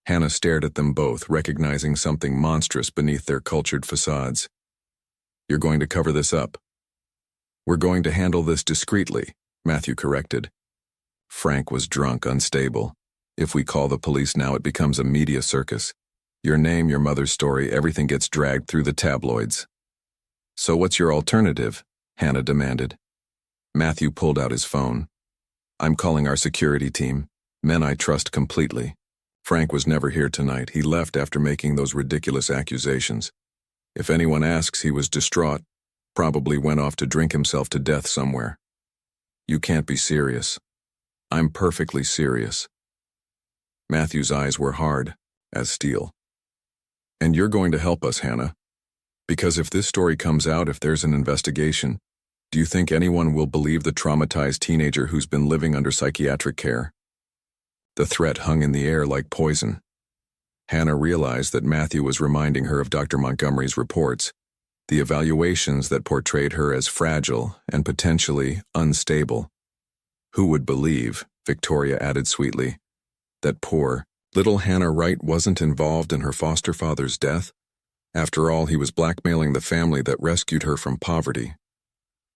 Hannah stared at them both, recognizing something monstrous beneath their cultured facades. You're going to cover this up. We're going to handle this discreetly, Matthew corrected. Frank was drunk, unstable. If we call the police now, it becomes a media circus. Your name, your mother's story, everything gets dragged through the tabloids. So what's your alternative? Hannah demanded. Matthew pulled out his phone. I'm calling our security team, men I trust completely. Frank was never here tonight. He left after making those ridiculous accusations. If anyone asks, he was distraught, probably went off to drink himself to death somewhere. You can't be serious. I'm perfectly serious. Matthew's eyes were hard as steel. And you're going to help us, Hannah. Because if this story comes out, if there's an investigation, do you think anyone will believe the traumatized teenager who's been living under psychiatric care? The threat hung in the air like poison. Hannah realized that Matthew was reminding her of Dr. Montgomery's reports, the evaluations that portrayed her as fragile and potentially unstable. Who would believe, Victoria added sweetly, that poor, little Hannah Wright wasn't involved in her foster father's death? After all, he was blackmailing the family that rescued her from poverty.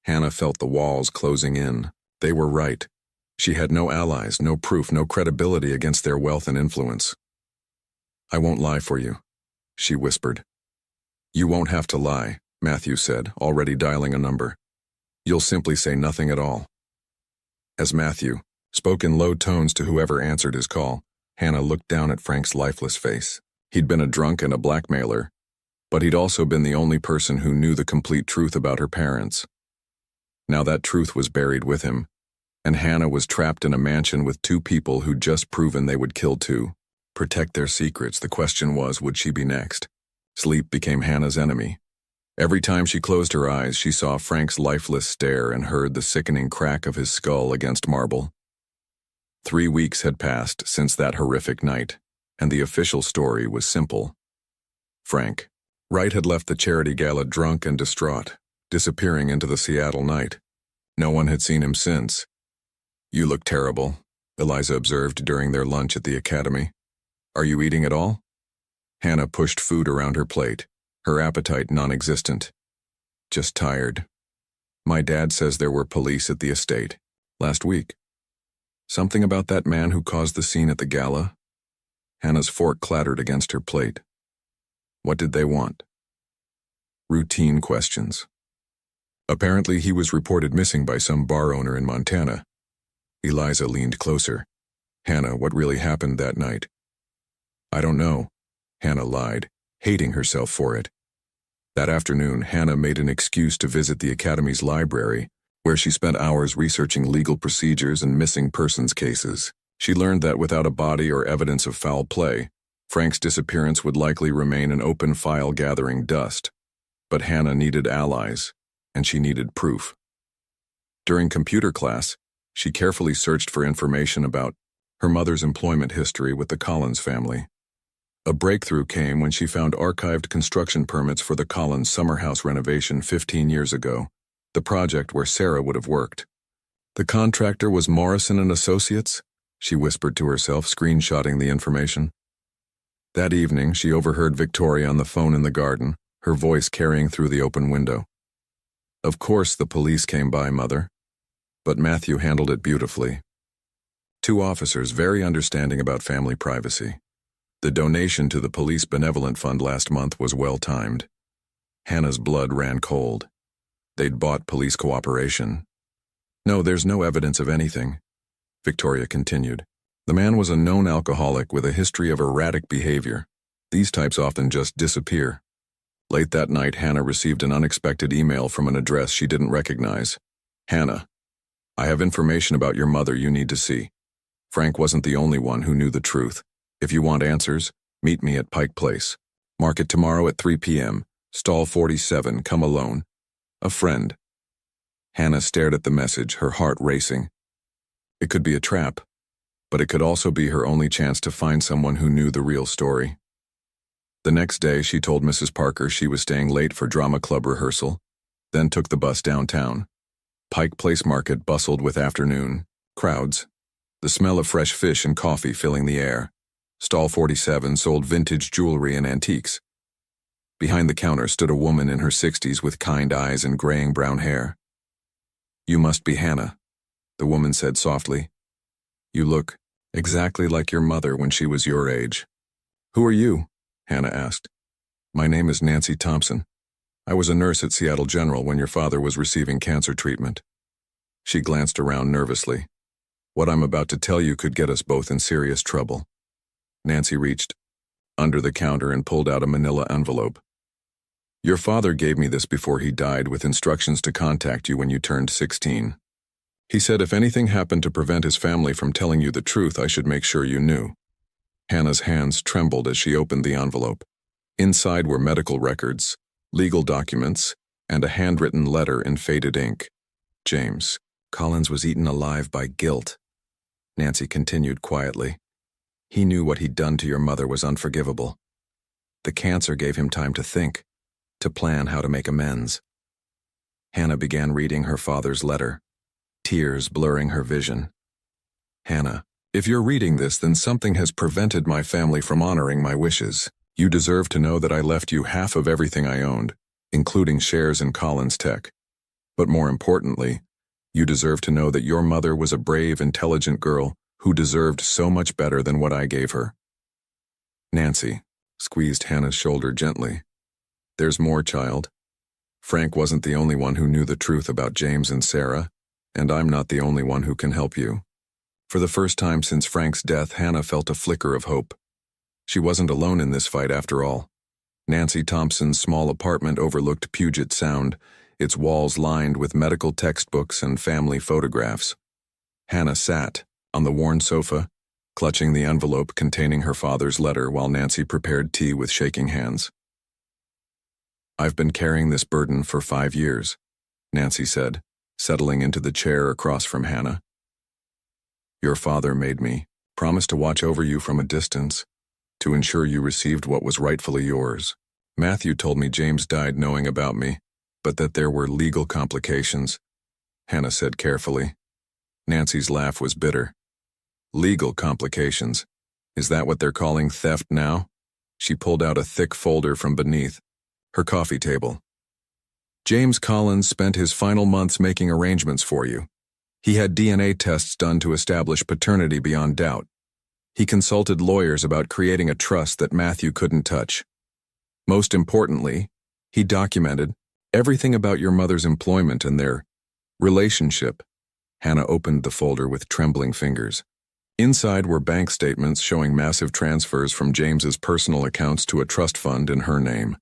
Hannah felt the walls closing in. They were right. She had no allies, no proof, no credibility against their wealth and influence. I won't lie for you, she whispered. You won't have to lie, Matthew said, already dialing a number. You'll simply say nothing at all. As Matthew spoke in low tones to whoever answered his call, Hannah looked down at Frank's lifeless face. He'd been a drunk and a blackmailer, but he'd also been the only person who knew the complete truth about her parents. Now that truth was buried with him, and Hannah was trapped in a mansion with two people who'd just proven they would kill too. Protect their secrets. The question was, would she be next? Sleep became Hannah's enemy. Every time she closed her eyes, she saw Frank's lifeless stare and heard the sickening crack of his skull against marble. 3 weeks had passed since that horrific night, and the official story was simple. Frank Wright had left the charity gala drunk and distraught, disappearing into the Seattle night. No one had seen him since. You look terrible, Eliza observed during their lunch at the academy. Are you eating at all? Hannah pushed food around her plate, her appetite non-existent. Just tired. My dad says there were police at the estate last week. Something about that man who caused the scene at the gala? Hannah's fork clattered against her plate. What did they want? Routine questions. Apparently he was reported missing by some bar owner in Montana. Eliza leaned closer. Hannah, what really happened that night? I don't know, Hannah lied, hating herself for it. That afternoon, Hannah made an excuse to visit the Academy's library, where she spent hours researching legal procedures and missing persons cases. She learned that without a body or evidence of foul play, Frank's disappearance would likely remain an open file gathering dust. But Hannah needed allies, and she needed proof. During computer class, she carefully searched for information about her mother's employment history with the Collins family. A breakthrough came when she found archived construction permits for the Collins summer house renovation 15 years ago, the project where Sarah would have worked. The contractor was Morrison and Associates, she whispered to herself, screenshotting the information. That evening, she overheard Victoria on the phone in the garden, her voice carrying through the open window. Of course the police came by, Mother. But Matthew handled it beautifully. 2 officers very understanding about family privacy. The donation to the Police Benevolent Fund last month was well-timed. Hannah's blood ran cold. They'd bought police cooperation. No, there's no evidence of anything, Victoria continued. The man was a known alcoholic with a history of erratic behavior. These types often just disappear. Late that night, Hannah received an unexpected email from an address she didn't recognize. Hannah, I have information about your mother you need to see. Frank wasn't the only one who knew the truth. If you want answers, meet me at Pike Place. Mark it tomorrow at 3 p.m. Stall 47, come alone. A friend. Hannah stared at the message, her heart racing. It could be a trap, but it could also be her only chance to find someone who knew the real story. The next day, she told Mrs. Parker she was staying late for drama club rehearsal, then took the bus downtown. Pike Place Market bustled with afternoon crowds, the smell of fresh fish and coffee filling the air. Stall 47 sold vintage jewelry and antiques. Behind the counter stood a woman in her 60s with kind eyes and graying brown hair. You must be Hannah, the woman said softly. You look exactly like your mother when she was your age. Who are you? Hannah asked. My name is Nancy Thompson. I was a nurse at Seattle General when your father was receiving cancer treatment. She glanced around nervously. What I'm about to tell you could get us both in serious trouble. Nancy reached under the counter and pulled out a manila envelope. Your father gave me this before he died with instructions to contact you when you turned 16. He said if anything happened to prevent his family from telling you the truth, I should make sure you knew. Hannah's hands trembled as she opened the envelope. Inside were medical records, legal documents, and a handwritten letter in faded ink. James Collins was eaten alive by guilt, Nancy continued quietly. He knew what he'd done to your mother was unforgivable. The cancer gave him time to think, to plan how to make amends. Hannah began reading her father's letter, tears blurring her vision. Hannah, if you're reading this, then something has prevented my family from honoring my wishes. You deserve to know that I left you half of everything I owned, including shares in Collins Tech. But more importantly, you deserve to know that your mother was a brave, intelligent girl who deserved so much better than what I gave her. Nancy squeezed Hannah's shoulder gently. There's more, child. Frank wasn't the only one who knew the truth about James and Sarah, and I'm not the only one who can help you. For the first time since Frank's death, Hannah felt a flicker of hope. She wasn't alone in this fight after all. Nancy Thompson's small apartment overlooked Puget Sound, its walls lined with medical textbooks and family photographs. Hannah sat on the worn sofa, clutching the envelope containing her father's letter while Nancy prepared tea with shaking hands. I've been carrying this burden for 5 years, Nancy said, settling into the chair across from Hannah. Your father made me promise to watch over you from a distance, to ensure you received what was rightfully yours. Matthew told me James died knowing about me, but that there were legal complications, Hannah said carefully. Nancy's laugh was bitter. Legal complications? Is that what they're calling theft now? She pulled out a thick folder from beneath her coffee table. James Collins spent his final months making arrangements for you. He had DNA tests done to establish paternity beyond doubt. He consulted lawyers about creating a trust that Matthew couldn't touch. Most importantly, he documented everything about your mother's employment and their relationship. Hannah opened the folder with trembling fingers. Inside were bank statements showing massive transfers from James's personal accounts to a trust fund in her name,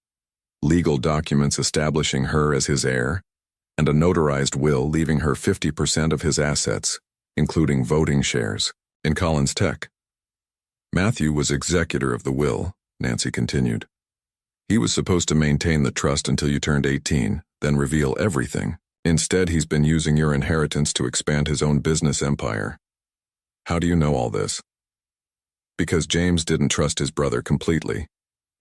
legal documents establishing her as his heir, and a notarized will leaving her 50% of his assets, including voting shares, in Collins Tech. Matthew was executor of the will, Nancy continued. He was supposed to maintain the trust until you turned 18, then reveal everything. Instead, he's been using your inheritance to expand his own business empire. How do you know all this? Because James didn't trust his brother completely.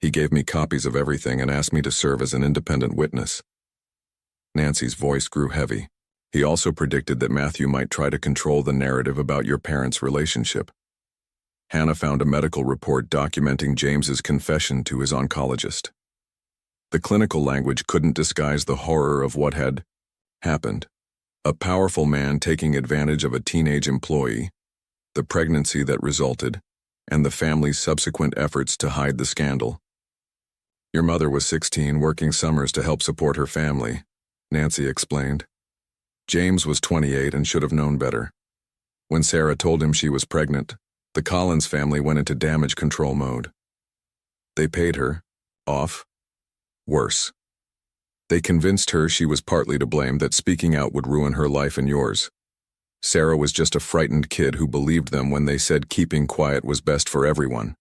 He gave me copies of everything and asked me to serve as an independent witness. Nancy's voice grew heavy. He also predicted that Matthew might try to control the narrative about your parents' relationship. Hannah found a medical report documenting James's confession to his oncologist. The clinical language couldn't disguise the horror of what had happened. A powerful man taking advantage of a teenage employee, the pregnancy that resulted, and the family's subsequent efforts to hide the scandal. Your mother was 16, working summers to help support her family, Nancy explained. James was 28 and should have known better. When Sarah told him she was pregnant, the Collins family went into damage control mode. They paid her off. Worse. They convinced her she was partly to blame, that speaking out would ruin her life and yours. Sarah was just a frightened kid who believed them when they said keeping quiet was best for everyone.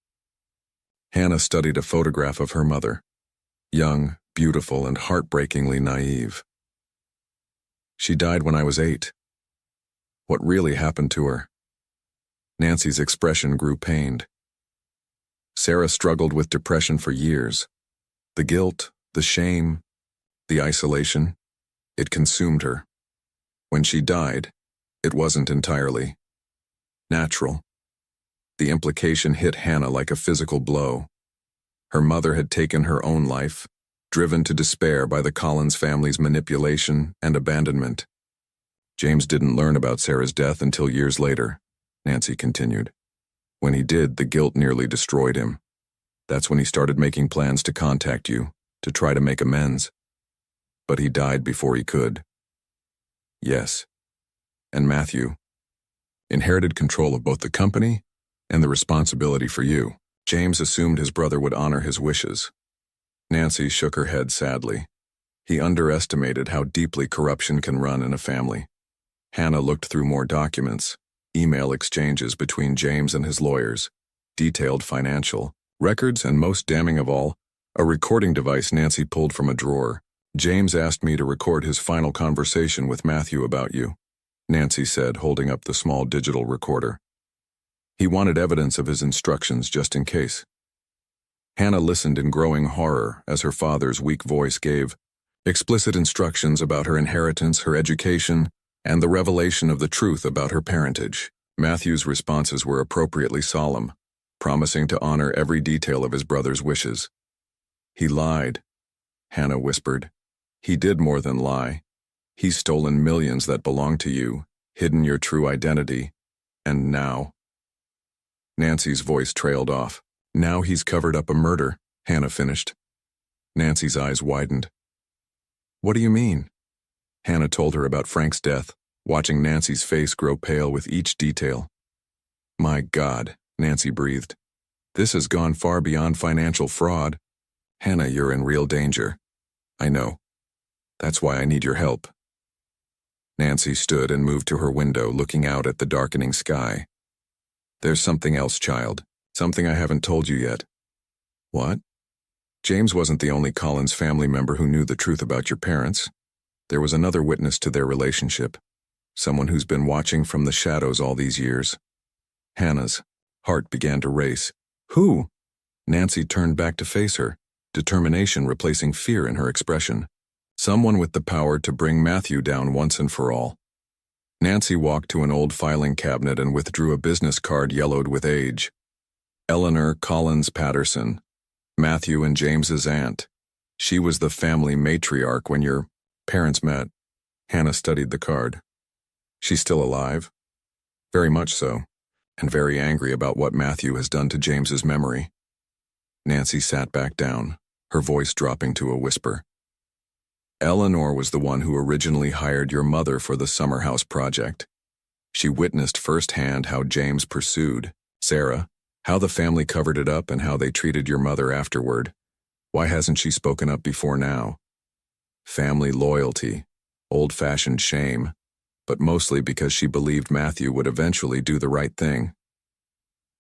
Hannah studied a photograph of her mother. Young, beautiful, and heartbreakingly naive. She died when I was 8. What really happened to her? Nancy's expression grew pained. Sarah struggled with depression for years. The guilt, the shame, the isolation, it consumed her. When she died, it wasn't entirely natural. The implication hit Hannah like a physical blow. Her mother had taken her own life, driven to despair by the Collins family's manipulation and abandonment. James didn't learn about Sarah's death until years later, Nancy continued. When he did, the guilt nearly destroyed him. That's when he started making plans to contact you, to try to make amends. But he died before he could. Yes. And Matthew inherited control of both the company and the responsibility for you. James assumed his brother would honor his wishes. Nancy shook her head sadly. He underestimated how deeply corruption can run in a family. Hannah looked through more documents, email exchanges between James and his lawyers, detailed financial records, and most damning of all, a recording device Nancy pulled from a drawer. James asked me to record his final conversation with Matthew about you, Nancy said, holding up the small digital recorder. He wanted evidence of his instructions just in case. Hannah listened in growing horror as her father's weak voice gave explicit instructions about her inheritance, her education, and the revelation of the truth about her parentage. Matthew's responses were appropriately solemn, promising to honor every detail of his brother's wishes. He lied, Hannah whispered. He did more than lie. He's stolen millions that belong to you, hidden your true identity, and now... Nancy's voice trailed off. Now he's covered up a murder, Hannah finished. Nancy's eyes widened. What do you mean? Hannah told her about Frank's death, watching Nancy's face grow pale with each detail. My God, Nancy breathed. This has gone far beyond financial fraud. Hannah, you're in real danger. I know. That's why I need your help. Nancy stood and moved to her window, looking out at the darkening sky. There's something else, child. Something I haven't told you yet. What? James wasn't the only Collins family member who knew the truth about your parents. There was another witness to their relationship. Someone who's been watching from the shadows all these years. Hannah's heart began to race. Who? Nancy turned back to face her, determination replacing fear in her expression. Someone with the power to bring Matthew down once and for all. Nancy walked to an old filing cabinet and withdrew a business card yellowed with age. Eleanor Collins Patterson, Matthew and James's aunt. She was the family matriarch when your parents met. Hannah studied the card. She's still alive? Very much so, and very angry about what Matthew has done to James's memory. Nancy sat back down, her voice dropping to a whisper. Eleanor was the one who originally hired your mother for the summer house project. She witnessed firsthand how James pursued Sarah, how the family covered it up, and how they treated your mother afterward. Why hasn't she spoken up before now? Family loyalty, old-fashioned shame, but mostly because she believed Matthew would eventually do the right thing.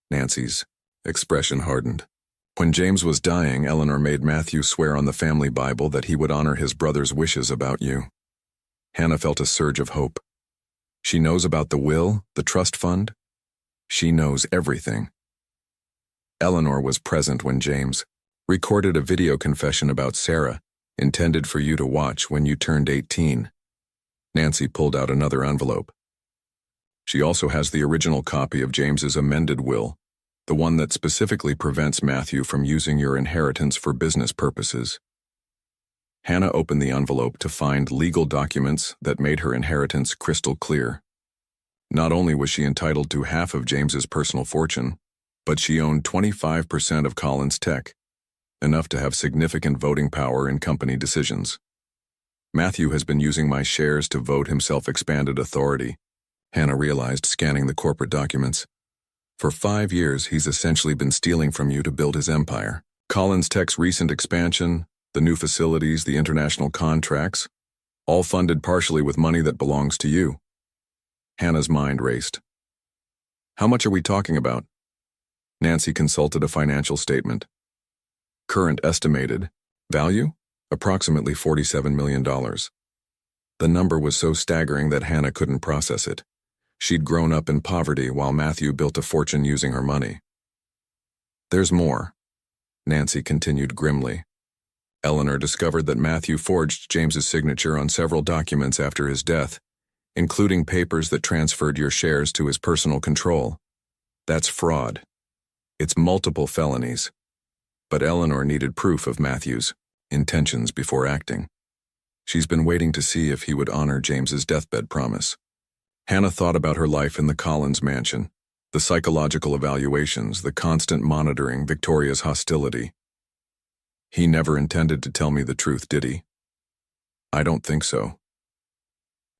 Nancy's expression hardened. When James was dying, Eleanor made Matthew swear on the family Bible that he would honor his brother's wishes about you. Hannah felt a surge of hope. She knows about the will, the trust fund? She knows everything. Eleanor was present when James recorded a video confession about Sarah, intended for you to watch when you turned 18. Nancy pulled out another envelope. She also has the original copy of James's amended will, the one that specifically prevents Matthew from using your inheritance for business purposes. Hannah opened the envelope to find legal documents that made her inheritance crystal clear. Not only was she entitled to half of James's personal fortune, but she owned 25% of Collins Tech, enough to have significant voting power in company decisions. Matthew has been using my shares to vote himself expanded authority, Hannah realized, scanning the corporate documents. For 5 years, he's essentially been stealing from you to build his empire. Collins Tech's recent expansion, the new facilities, the international contracts, all funded partially with money that belongs to you. Hannah's mind raced. How much are we talking about? Nancy consulted a financial statement. Current estimated value? Approximately $47 million. The number was so staggering that Hannah couldn't process it. She'd grown up in poverty while Matthew built a fortune using her money. There's more, Nancy continued grimly. Eleanor discovered that Matthew forged James's signature on several documents after his death, including papers that transferred your shares to his personal control. That's fraud. It's multiple felonies. But Eleanor needed proof of Matthew's intentions before acting. She's been waiting to see if he would honor James's deathbed promise. Hannah thought about her life in the Collins mansion, the psychological evaluations, the constant monitoring, Victoria's hostility. He never intended to tell me the truth, did he? I don't think so.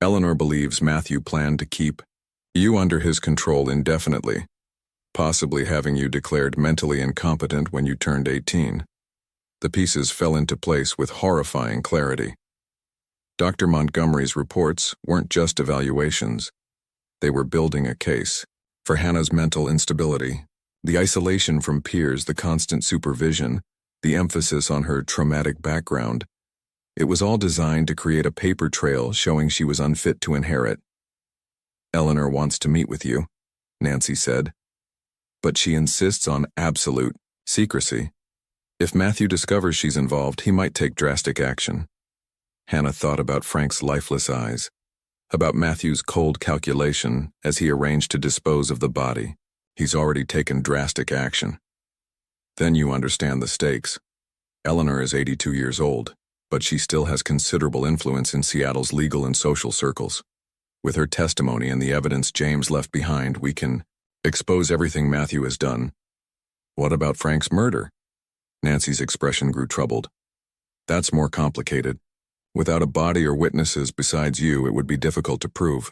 Eleanor believes Matthew planned to keep you under his control indefinitely, possibly having you declared mentally incompetent when you turned 18. The pieces fell into place with horrifying clarity. Dr. Montgomery's reports weren't just evaluations. They were building a case for Hannah's mental instability, the isolation from peers, the constant supervision, the emphasis on her traumatic background. It was all designed to create a paper trail showing she was unfit to inherit. Eleanor wants to meet with you, Nancy said. But she insists on absolute secrecy. If Matthew discovers she's involved, he might take drastic action. Hannah thought about Frank's lifeless eyes, about Matthew's cold calculation as he arranged to dispose of the body. He's already taken drastic action. Then you understand the stakes. Eleanor is 82 years old, but she still has considerable influence in Seattle's legal and social circles. With her testimony and the evidence James left behind, we can expose everything Matthew has done. What about Frank's murder? Nancy's expression grew troubled. That's more complicated. Without a body or witnesses besides you, it would be difficult to prove.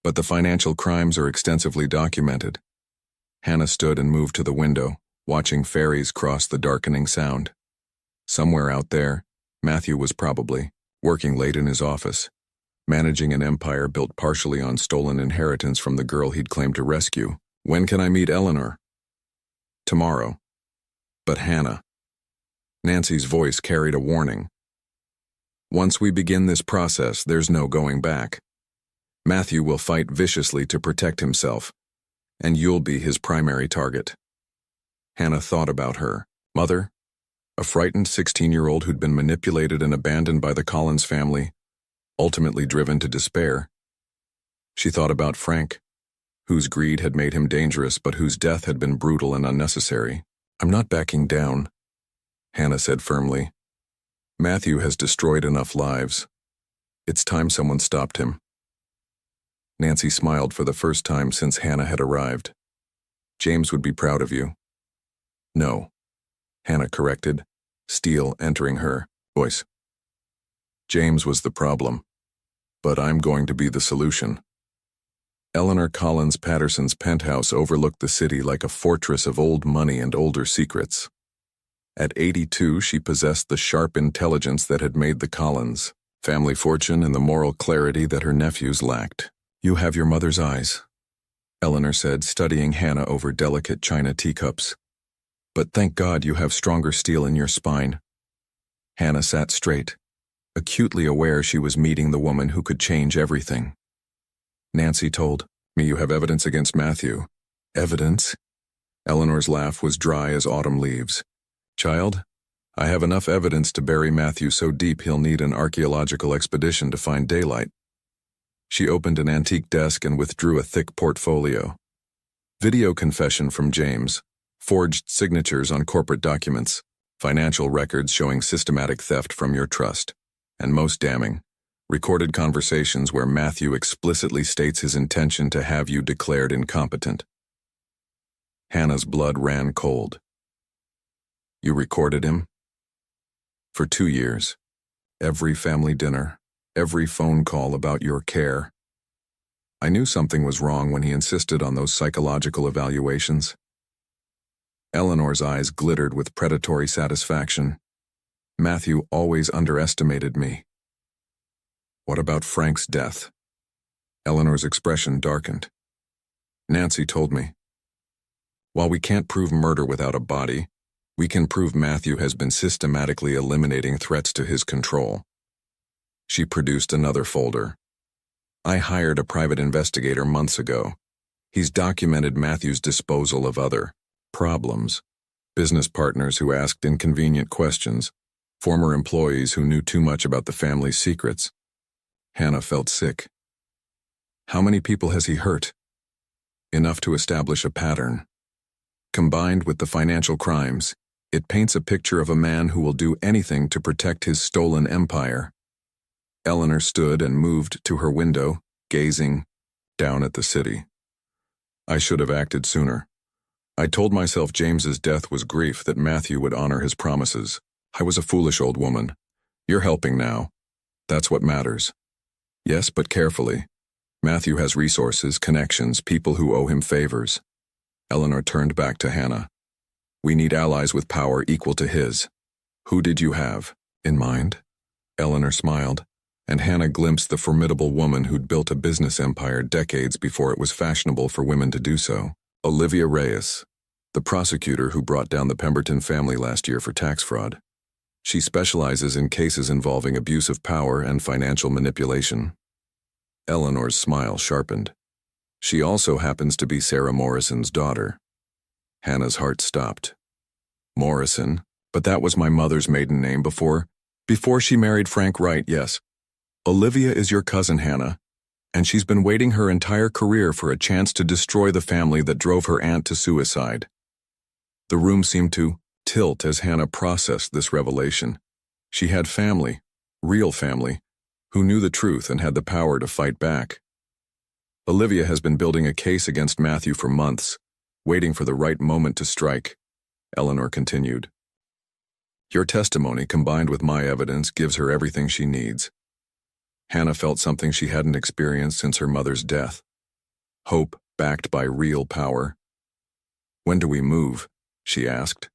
But the financial crimes are extensively documented. Hannah stood and moved to the window, watching ferries cross the darkening sound. Somewhere out there, Matthew was probably working late in his office, managing an empire built partially on stolen inheritance from the girl he'd claimed to rescue. When can I meet Eleanor? Tomorrow. But Hannah. Nancy's voice carried a warning. Once we begin this process, there's no going back. Matthew will fight viciously to protect himself, and you'll be his primary target. Hannah thought about her mother, a frightened 16-year-old who'd been manipulated and abandoned by the Collins family, ultimately driven to despair. She thought about Frank, whose greed had made him dangerous but whose death had been brutal and unnecessary. I'm not backing down, Hannah said firmly. Matthew has destroyed enough lives. It's time someone stopped him. Nancy smiled for the first time since Hannah had arrived. James would be proud of you. No, Hannah corrected, steel entering her voice. James was the problem, but I'm going to be the solution. Eleanor Collins Patterson's penthouse overlooked the city like a fortress of old money and older secrets. At 82, she possessed the sharp intelligence that had made the Collins family fortune and the moral clarity that her nephews lacked. You have your mother's eyes, Eleanor said, studying Hannah over delicate china teacups. But thank God you have stronger steel in your spine. Hannah sat straight, acutely aware she was meeting the woman who could change everything. Nancy told me you have evidence against Matthew. Evidence? Eleanor's laugh was dry as autumn leaves. Child, I have enough evidence to bury Matthew so deep he'll need an archaeological expedition to find daylight. She opened an antique desk and withdrew a thick portfolio. Video confession from James, forged signatures on corporate documents, financial records showing systematic theft from your trust, and most damning, recorded conversations where Matthew explicitly states his intention to have you declared incompetent. Hannah's blood ran cold. You recorded him? For 2 years. Every family dinner, every phone call about your care. I knew something was wrong when he insisted on those psychological evaluations. Eleanor's eyes glittered with predatory satisfaction. Matthew always underestimated me. What about Frank's death? Eleanor's expression darkened. Nancy told me. While we can't prove murder without a body, we can prove Matthew has been systematically eliminating threats to his control. She produced another folder. I hired a private investigator months ago. He's documented Matthew's disposal of other problems, business partners who asked inconvenient questions, former employees who knew too much about the family's secrets. Hannah felt sick. How many people has he hurt? Enough to establish a pattern. Combined with the financial crimes, it paints a picture of a man who will do anything to protect his stolen empire. Eleanor stood and moved to her window, gazing down at the city. I should have acted sooner. I told myself James's death was grief that Matthew would honor his promises. I was a foolish old woman. You're helping now. That's what matters. Yes, but carefully. Matthew has resources, connections, people who owe him favors. Eleanor turned back to Hannah. We need allies with power equal to his. Who did you have in mind? Eleanor smiled, and Hannah glimpsed the formidable woman who'd built a business empire decades before it was fashionable for women to do so. Olivia Reyes, the prosecutor who brought down the Pemberton family last year for tax fraud. She specializes in cases involving abuse of power and financial manipulation. Eleanor's smile sharpened. She also happens to be Sarah Morrison's daughter. Hannah's heart stopped. Morrison, but that was my mother's maiden name before she married Frank Wright, yes. Olivia is your cousin, Hannah, and she's been waiting her entire career for a chance to destroy the family that drove her aunt to suicide. The room seemed to tilt as Hannah processed this revelation. She had family, real family, who knew the truth and had the power to fight back. Olivia has been building a case against Matthew for months, waiting for the right moment to strike. Eleanor continued. Your testimony, combined with my evidence, gives her everything she needs. Hannah felt something she hadn't experienced since her mother's death. Hope backed by real power. When do we move? She asked.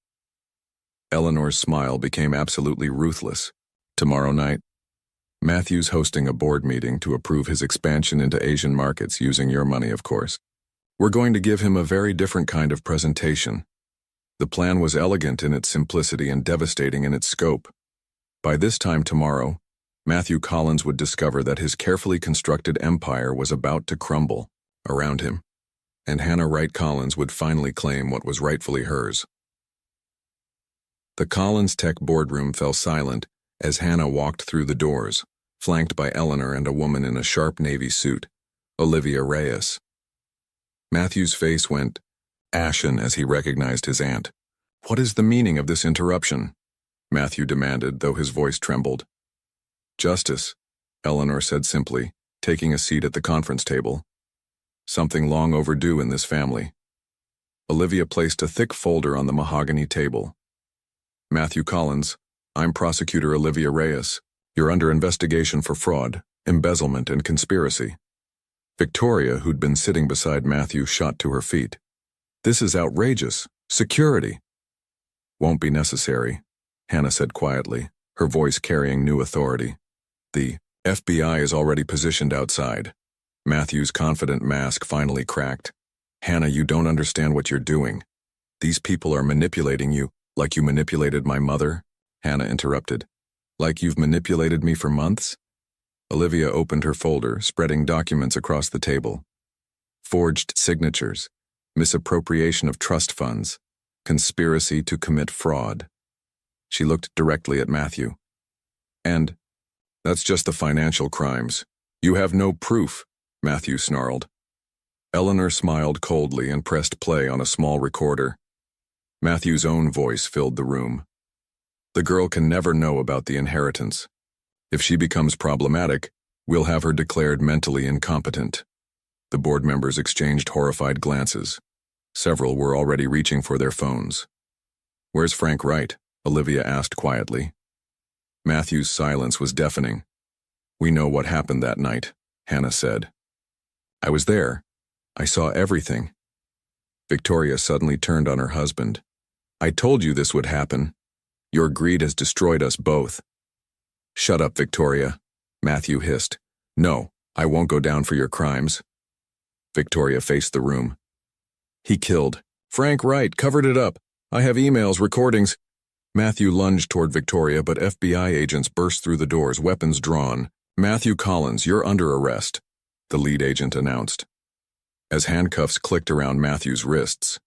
Eleanor's smile became absolutely ruthless. Tomorrow night. Matthew's hosting a board meeting to approve his expansion into Asian markets using your money, of course. We're going to give him a very different kind of presentation. The plan was elegant in its simplicity and devastating in its scope. By this time tomorrow, Matthew Collins would discover that his carefully constructed empire was about to crumble around him, and Hannah Wright Collins would finally claim what was rightfully hers. The Collins Tech boardroom fell silent as Hannah walked through the doors, flanked by Eleanor and a woman in a sharp navy suit, Olivia Reyes. Matthew's face went ashen as he recognized his aunt. What is the meaning of this interruption? Matthew demanded, though his voice trembled. Justice, Eleanor said simply, taking a seat at the conference table. Something long overdue in this family. Olivia placed a thick folder on the mahogany table. Matthew Collins, I'm Prosecutor Olivia Reyes. You're under investigation for fraud, embezzlement, and conspiracy. Victoria, who'd been sitting beside Matthew, shot to her feet. This is outrageous. Security. Won't be necessary, Hannah said quietly, her voice carrying new authority. The FBI is already positioned outside. Matthew's confident mask finally cracked. Hannah, you don't understand what you're doing. These people are manipulating you, like you manipulated my mother, Hannah interrupted. Like you've manipulated me for months? Olivia opened her folder, spreading documents across the table. Forged signatures, misappropriation of trust funds, conspiracy to commit fraud. She looked directly at Matthew. And that's just the financial crimes. You have no proof, Matthew snarled. Eleanor smiled coldly and pressed play on a small recorder. Matthew's own voice filled the room. The girl can never know about the inheritance. If she becomes problematic, we'll have her declared mentally incompetent. The board members exchanged horrified glances. Several were already reaching for their phones. Where's Frank Wright? Olivia asked quietly. Matthew's silence was deafening. We know what happened that night, Hannah said. I was there. I saw everything. Victoria suddenly turned on her husband. I told you this would happen. Your greed has destroyed us both. Shut up, Victoria, Matthew hissed. No, I won't go down for your crimes. Victoria faced the room. He killed. Frank Wright covered it up. I have emails, recordings. Matthew lunged toward Victoria, but FBI agents burst through the doors, weapons drawn. Matthew Collins, you're under arrest, the lead agent announced. As handcuffs clicked around Matthew's wrists,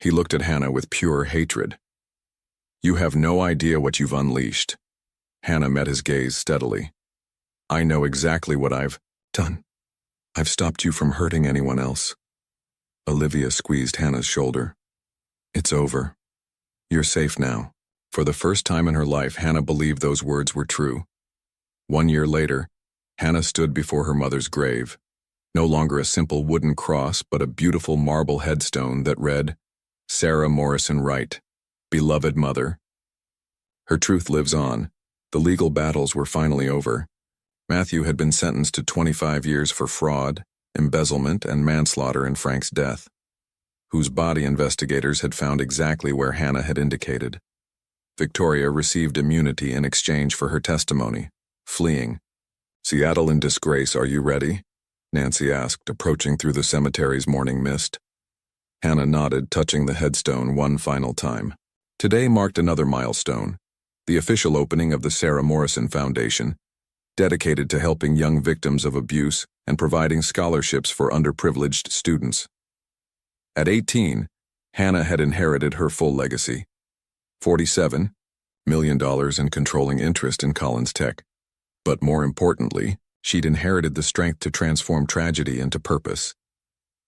he looked at Hannah with pure hatred. You have no idea what you've unleashed. Hannah met his gaze steadily. I know exactly what I've done. I've stopped you from hurting anyone else. Olivia squeezed Hannah's shoulder. It's over. You're safe now. For the first time in her life, Hannah believed those words were true. 1 year later, Hannah stood before her mother's grave. No longer a simple wooden cross, but a beautiful marble headstone that read, Sarah Morrison Wright, beloved mother. Her truth lives on. The legal battles were finally over. Matthew had been sentenced to 25 years for fraud, embezzlement, and manslaughter in Frank's death, whose body investigators had found exactly where Hannah had indicated. Victoria received immunity in exchange for her testimony, fleeing. Seattle in disgrace, are you ready? Nancy asked, approaching through the cemetery's morning mist. Hannah nodded, touching the headstone one final time. Today marked another milestone, the official opening of the Sarah Morrison Foundation, dedicated to helping young victims of abuse and providing scholarships for underprivileged students. At 18, Hannah had inherited her full legacy. 47, $1 million in controlling interest in Collins Tech. But more importantly, she'd inherited the strength to transform tragedy into purpose.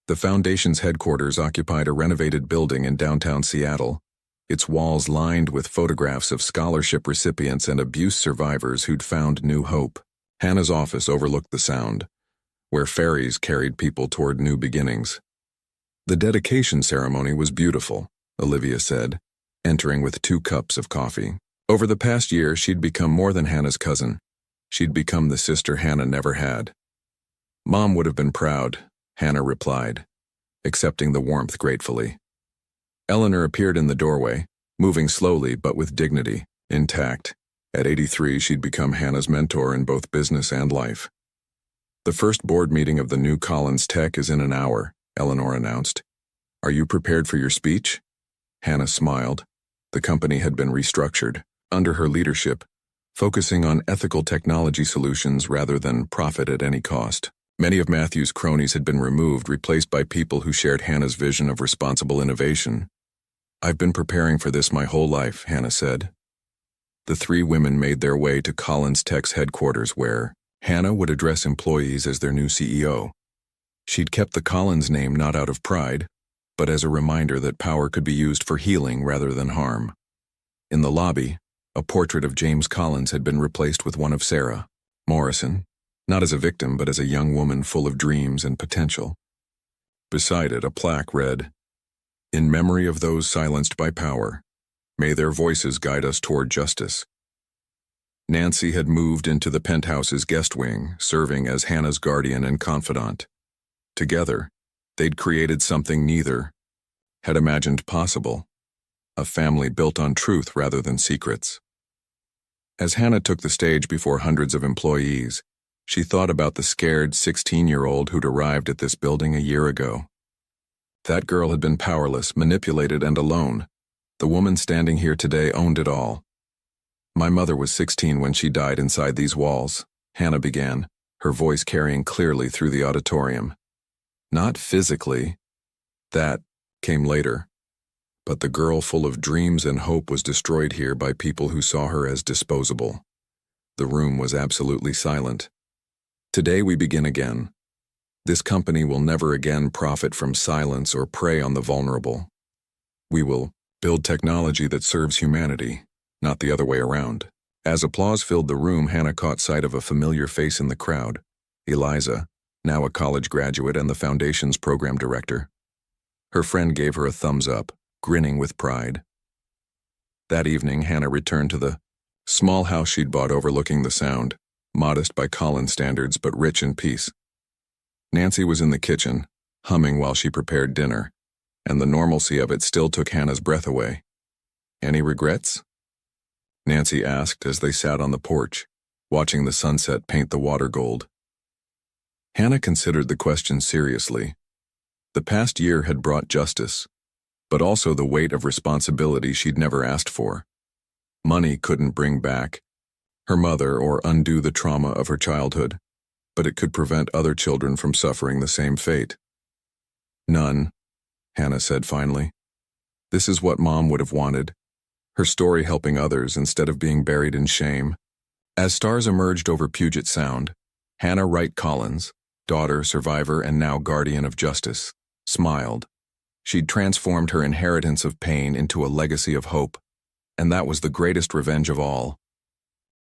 The foundation's headquarters occupied a renovated building in downtown Seattle, its walls lined with photographs of scholarship recipients and abuse survivors who'd found new hope. Hannah's office overlooked the Sound, where ferries carried people toward new beginnings. The dedication ceremony was beautiful, Olivia said, entering with 2 cups of coffee. Over the past year, she'd become more than Hannah's cousin. She'd become the sister Hannah never had. Mom would have been proud, Hannah replied, accepting the warmth gratefully. Eleanor appeared in the doorway, moving slowly but with dignity, intact. At 83, she'd become Hannah's mentor in both business and life. The first board meeting of the new Collins Tech is in an hour, Eleanor announced. Are you prepared for your speech? Hannah smiled. The company had been restructured, under her leadership, focusing on ethical technology solutions rather than profit at any cost. Many of Matthew's cronies had been removed, replaced by people who shared Hannah's vision of responsible innovation. I've been preparing for this my whole life, Hannah said. The 3 women made their way to Collins Tech's headquarters where Hannah would address employees as their new CEO. She'd kept the Collins name not out of pride, but as a reminder that power could be used for healing rather than harm. In the lobby, a portrait of James Collins had been replaced with one of Sarah Morrison, not as a victim but as a young woman full of dreams and potential. Beside it, a plaque read, In memory of those silenced by power, may their voices guide us toward justice. Nancy had moved into the penthouse's guest wing, serving as Hannah's guardian and confidant. Together, they'd created something neither had imagined possible, a family built on truth rather than secrets. As Hannah took the stage before hundreds of employees, she thought about the scared 16-year-old who'd arrived at this building a year ago. That girl had been powerless, manipulated, and alone. The woman standing here today owned it all. My mother was 16 when she died inside these walls, Hannah began, her voice carrying clearly through the auditorium. Not physically. That came later, but the girl full of dreams and hope was destroyed here by people who saw her as disposable. The room was absolutely silent. Today we begin again. This company will never again profit from silence or prey on the vulnerable. We will build technology that serves humanity, not the other way around. As applause filled the room, Hannah caught sight of a familiar face in the crowd, Eliza, now a college graduate and the Foundation's program director. Her friend gave her a thumbs up, grinning with pride. That evening, Hannah returned to the small house she'd bought overlooking the Sound, modest by Collins standards but rich in peace. Nancy was in the kitchen, humming while she prepared dinner, and the normalcy of it still took Hannah's breath away. "Any regrets?" Nancy asked as they sat on the porch, watching the sunset paint the water gold. Hannah considered the question seriously. The past year had brought justice, but also the weight of responsibility she'd never asked for. Money couldn't bring back her mother or undo the trauma of her childhood, but it could prevent other children from suffering the same fate. "None," Hannah said finally. "This is what Mom would have wanted, her story helping others instead of being buried in shame." As stars emerged over Puget Sound, Hannah Wright Collins, daughter, survivor, and now guardian of justice, smiled. She'd transformed her inheritance of pain into a legacy of hope, and that was the greatest revenge of all.